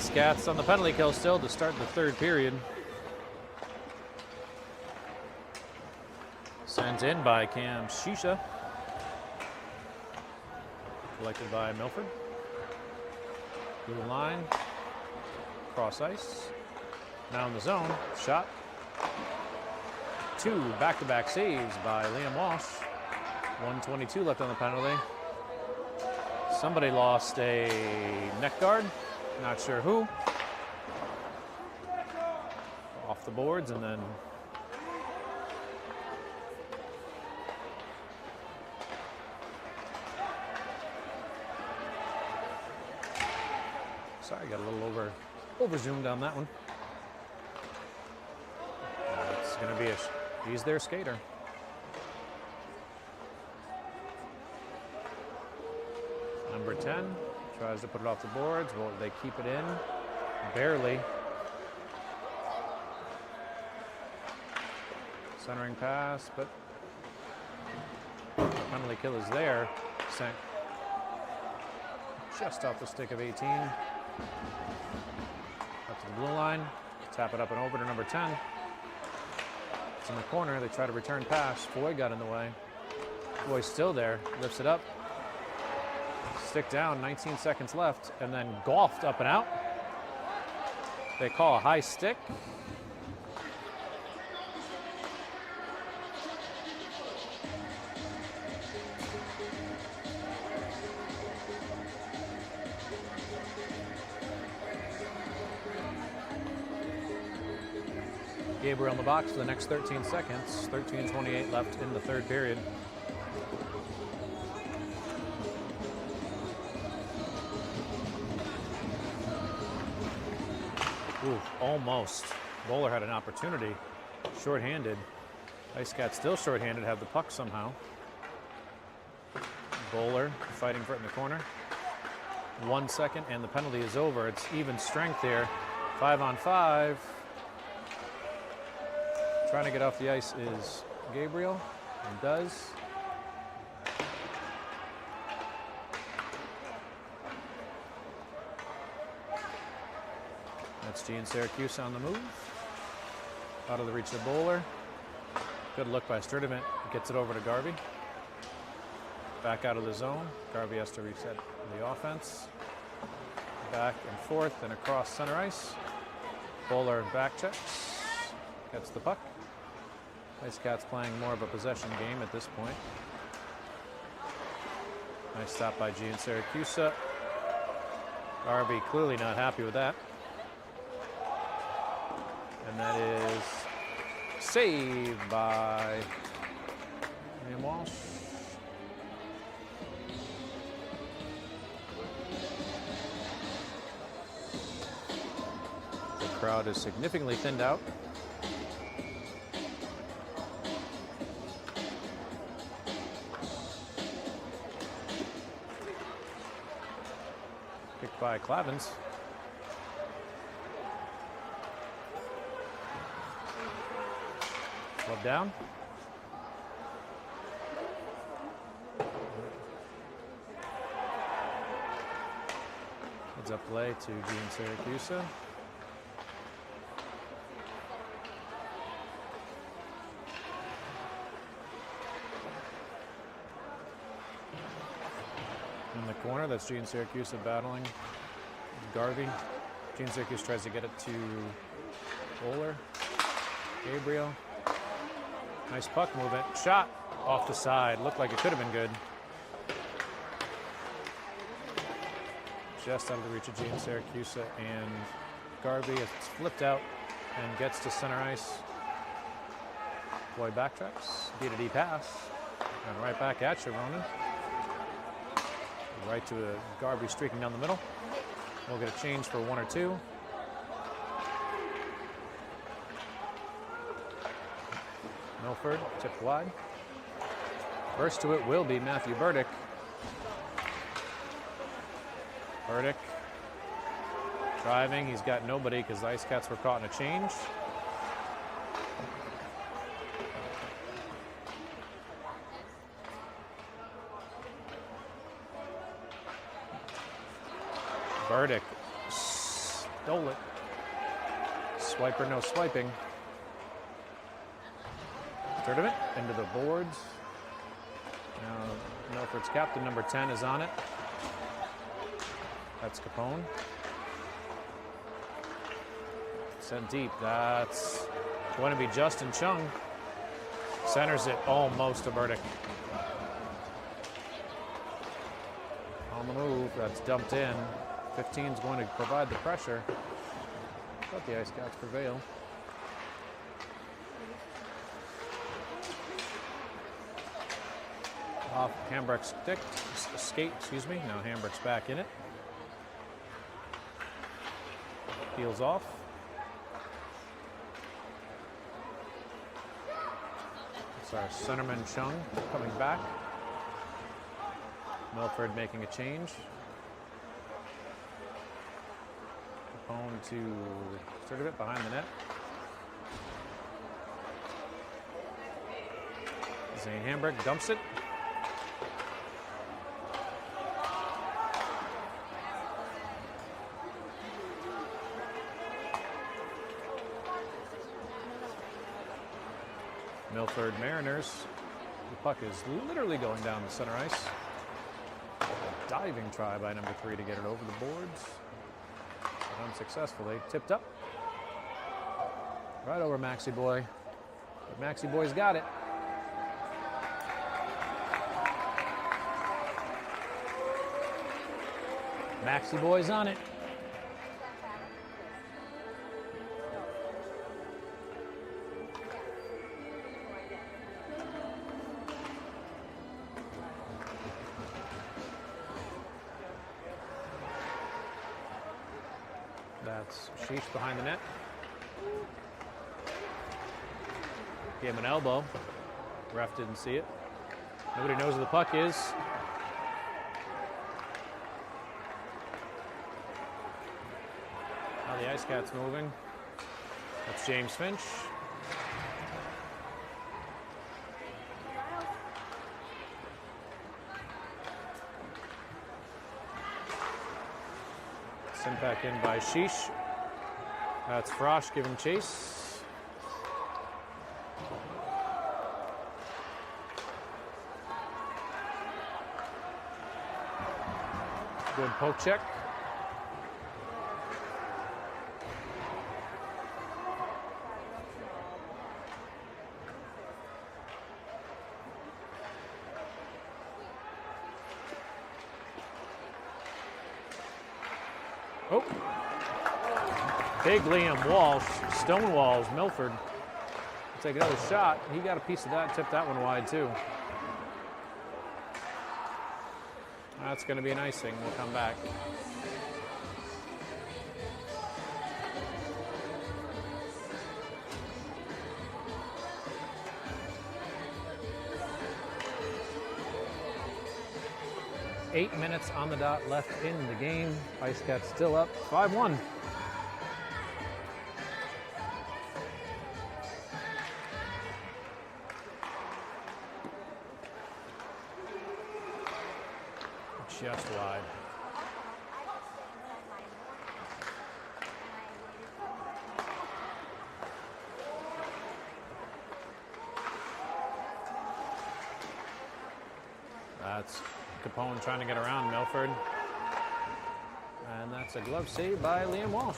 Icecats on the penalty kill still to start the third period. Sent in by Cam Shisha. Collected by Milford. Blue line. Cross ice. Now in the zone. Shot. 2 back-to-back saves by Liam Walsh. 1:22 left on the penalty. Somebody lost a neck guard. Not sure who. Off the boards and then sorry, got a little over zoomed on that one. It's going to be he's their skater. Number 10 tries to put it off the boards. Well, they keep it in, barely. Centering pass, but penalty kill is there. Sent just off the stick of 18. Up to the blue line. Tap it up and over to number 10. It's in the corner. They try to return pass. Foy got in the way. Foy's still there. Lifts it up. Stick down. 19 seconds left. And then golfed up and out. They call a high stick. Gabriel in the box for the next 13 seconds. 13:28 left in the third period. Ooh, almost. Bowler had an opportunity. Short-handed. Icecats still short-handed, have the puck somehow. Bowler fighting for it in the corner. 1 second and the penalty is over. It's even strength here. 5-on-5. Trying to get off the ice is Gabriel, and does. That's G and Syracuse on the move. Out of the reach of the Bowler. Good look by Sturdivant. Gets it over to Garvey. Back out of the zone. Garvey has to reset the offense. Back and forth and across center ice. Bowler back checks. Gets the puck. Icecats playing more of a possession game at this point. Nice stop by G and Syracuse. Garvey clearly not happy with that. And that is saved by Liam Walsh. The crowd is significantly thinned out. Kicked by Clavins. Glove down. Heads up play to G and Syracuse. In the corner, that's G and Syracuse battling Garvey. G and Syracuse tries to get it to Bowler. Gabriel. Nice puck movement. Shot off the side. Looked like it could have been good. Just out of the reach of G and Syracuse and Garvey. It's flipped out and gets to center ice. Boy backtracks. BBDI pass. And right back at you, Ronan. Right to a Garvey streaking down the middle. We'll get a change for 1 or 2. Milford tipped wide. First to it will be Matthew Burdick. Burdick driving. He's got nobody because the Icecats were caught in a change. Burdick Dolet. Swiper, no swiping. Tournament into the boards. Now Milford's captain, number 10, is on it. That's Capone. Sent deep. That's going to be Justin Chung. Centers it almost to Burdick. On the move. That's dumped in. 15 is going to provide the pressure. But the Icecats prevail. Off Hambrick's skate, excuse me. Now Hambrick's back in it. Peels off. It's our centerman Chung coming back. Milford making a change. Capone to sort of it behind the net. Zane Hambrick dumps it. Milford Mariners. The puck is literally going down the center ice. A diving try by number 3 to get it over the boards. But unsuccessfully. Tipped up. Right over Maxi Boy. But Maxi Boy's got it. Maxi Boy's on it. That's Sheesh behind the net. Gave him an elbow. Ref didn't see it. Nobody knows where the puck is. Now the Icecats moving. That's James Finch. Sent back in by Sheesh. That's Frosch giving chase. Good poke check. Oh, big Liam Walsh, stonewalls Milford. Take another shot. He got a piece of that, tipped that one wide too. That's going to be an icing. We'll come back. Eight minutes on the dot left in the game. Icecats still up 5-1. Just wide. That's Capone trying to get around Milford. And that's a glove save by Liam Walsh.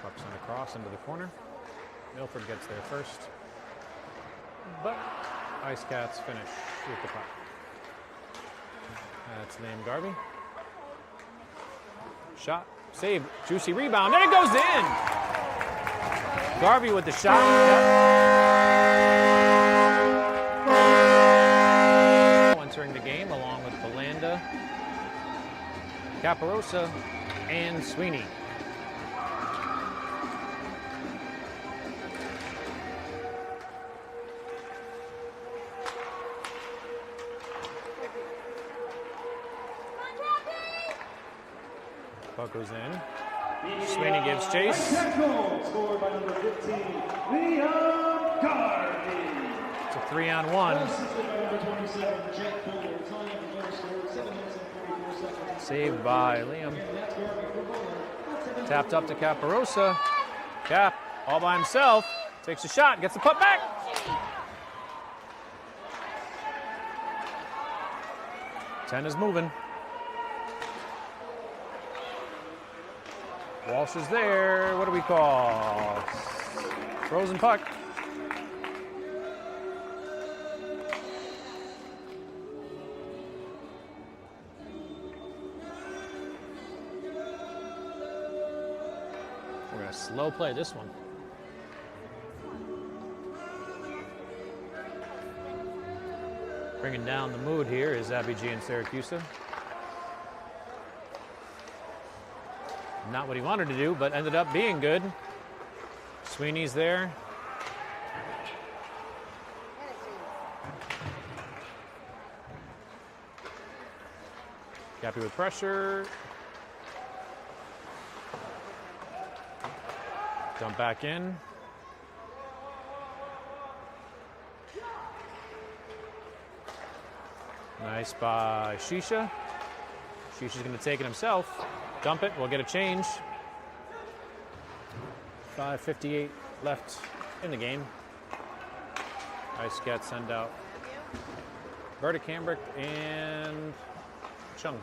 Puck's on a cross into the corner. Milford gets there first. But Icecats finish with the puck. That's Liam Garvey. Shot, save, juicy rebound, and it goes in! Garvey with the shot. Entering the game along with Belanda, Caparosa, and Sweeney. Puck goes in. Sweeney gives chase. Icecat goal scored by number 15, Liam Garvey. It's a 3-on-1. Assisted by number 27, Jake Bowler. Time of the goal scored 7 minutes and 44 seconds. Saved by Liam. And that's Garvey for Bowler. Tapped up to Caparosa. Cap all by himself. Takes a shot, gets the puck back. Ten is moving. Walsh is there. What do we call? Frozen puck. We're going to slow play this one. Bringing down the mood here is Abby G and Syracuse. Not what he wanted to do, but ended up being good. Sweeney's there. Cappy with pressure. Dump back in. Nice by Shisha. Shisha's going to take it himself. Dump it. We'll get a change. 5:58 left in the game. Icecats send out Burdick, Hambrick, and Chung.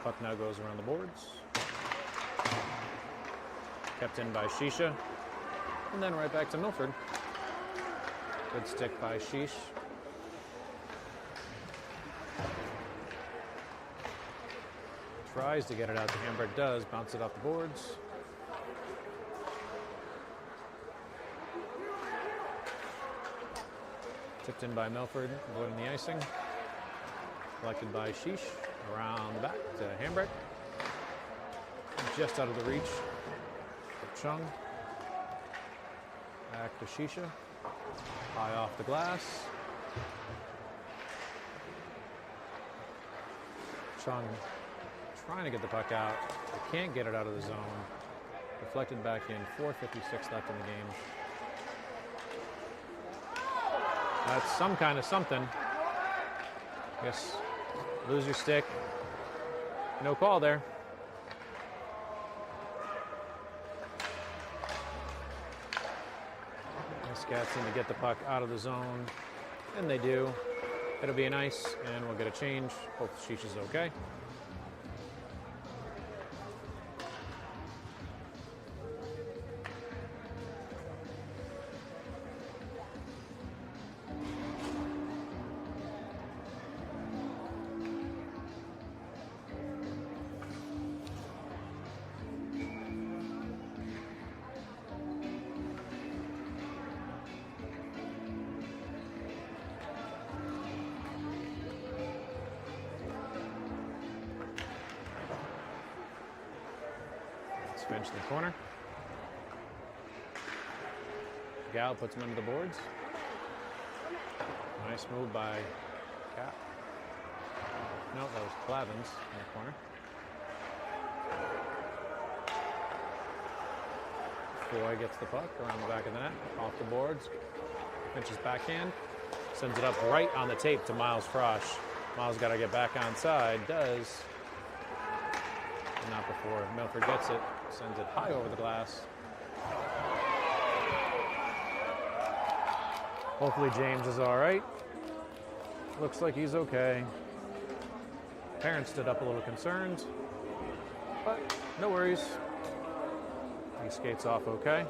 Puck now goes around the boards. Kept in by Shisha. And then right back to Milford. Good stick by Sheesh. Tries to get it out to Hambrick, does. Bounce it off the boards. Tipped in by Milford, avoiding the icing. Collected by Sheesh. Around the back to Hambrick. Just out of the reach for Chung. Back to Shisha. High off the glass. Chung trying to get the puck out. They can't get it out of the zone. Deflected back in. 4:56 left in the game. That's some kind of something. I guess lose your stick. No call there. Icecats need to get the puck out of the zone, and they do. It'll be an ice, and we'll get a change. Hope Sheesh is okay. Finch in the corner. Gal puts him into the boards. Nice move by Cap. No, that was Clavins in the corner. Foy gets the puck around the back of the net, off the boards. Finch's backhand. Sends it up right on the tape to Miles Frosch. Miles got to get back onside. Does. Not before Milford gets it. Sends it high over the glass. Hopefully James is all right. Looks like he's okay. Parents stood up a little concerned, but no worries. He skates off okay.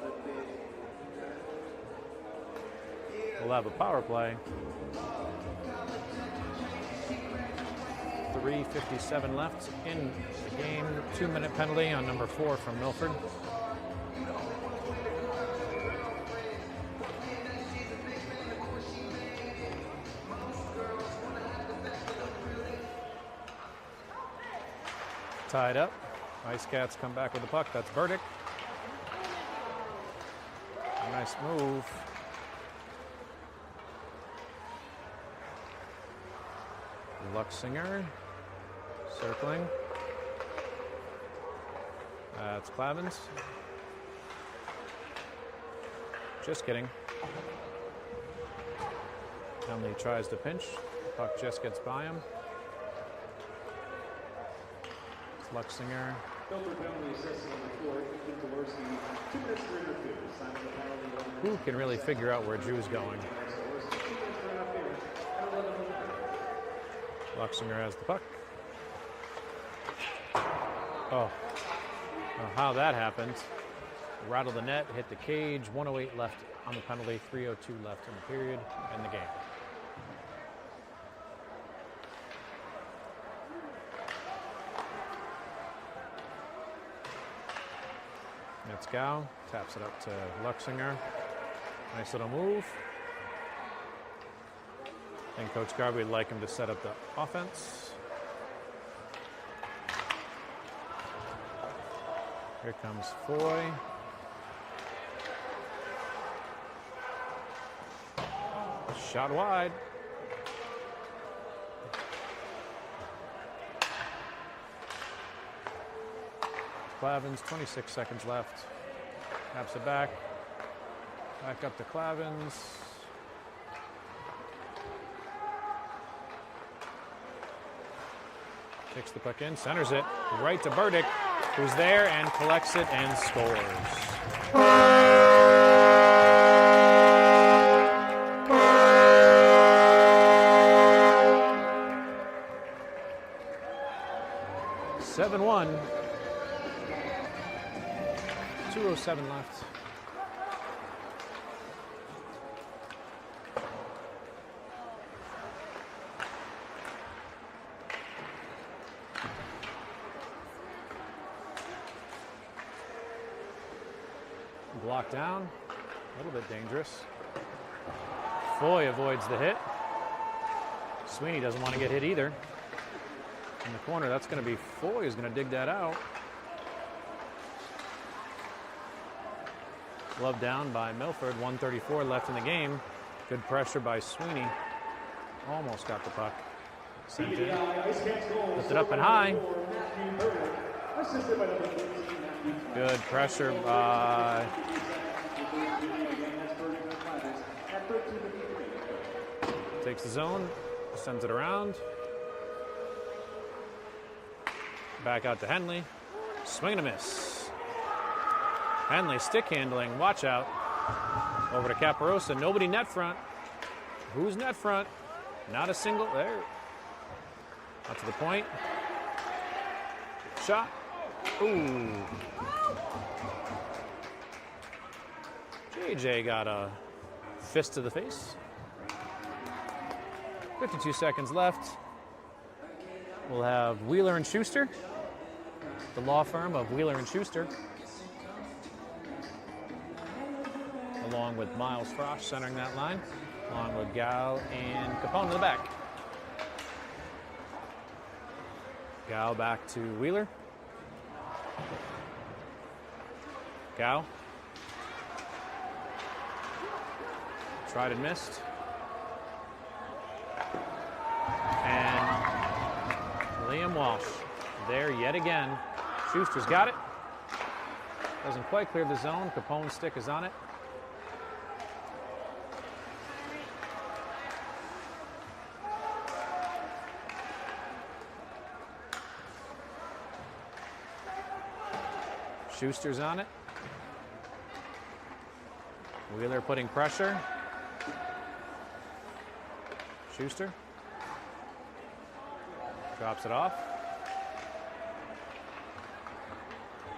We'll have a power play. 3:57 left in the game. 2-minute penalty on number 4 from Milford. Tied up. Icecats come back with the puck. That's Burdick. Nice move. Luxinger Circling. That's Clavins. Just kidding. Henley tries to pinch. Puck just gets by him. It's Luxinger. Milford penalty assist number 4, Ethan Jaworski, 2 minutes for interference. Sign of the penalty. Who can really figure out where Drew's going? Luxinger has the puck. Oh, how that happened. Rattled the net, hit the cage. 1:08 left on the penalty, 3:02 left in the period in the game. That's Gow, taps it up to Luxinger. Nice little move. I think Coach Garvey would like him to set up the offense. Here comes Foy. Shot wide. Clavins, 26 seconds left. Taps it back. Back up to Clavins. Kicks the puck in, centers it right to Burdick, who's there and collects it and scores. 7-1. 2:07 left. Blocked down, a little bit dangerous. Foy avoids the hit. Sweeney doesn't want to get hit either. In the corner, that's going to be Foy who's going to dig that out. Glove down by Milford, 1:34 left in the game. Good pressure by Sweeney. Almost got the puck. Sent in. Lifted up and high. Good pressure by... Takes the zone, sends it around. Back out to Henley. Swing and a miss. Henley stick handling, watch out. Over to Caparosa, nobody net front. Who's net front? Not a single, there. Out to the point. Shot. Ooh. JJ got a fist to the face. 52 seconds left. We'll have Wheeler and Schuster, the law firm of Wheeler and Schuster, along with Miles Frosch centering that line, along with Gal and Capone in the back. Gal back to Wheeler. Gal. Tried and missed. And Liam Walsh there yet again. Schuster's got it. Doesn't quite clear the zone. Capone's stick is on it. Schuster's on it. Wheeler putting pressure. Schuster. Drops it off.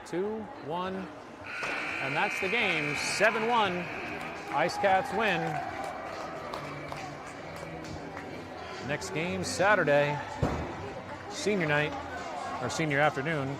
2-1. And that's the game. 7-1. Icecats win. Next game Saturday. Senior night, or senior afternoon.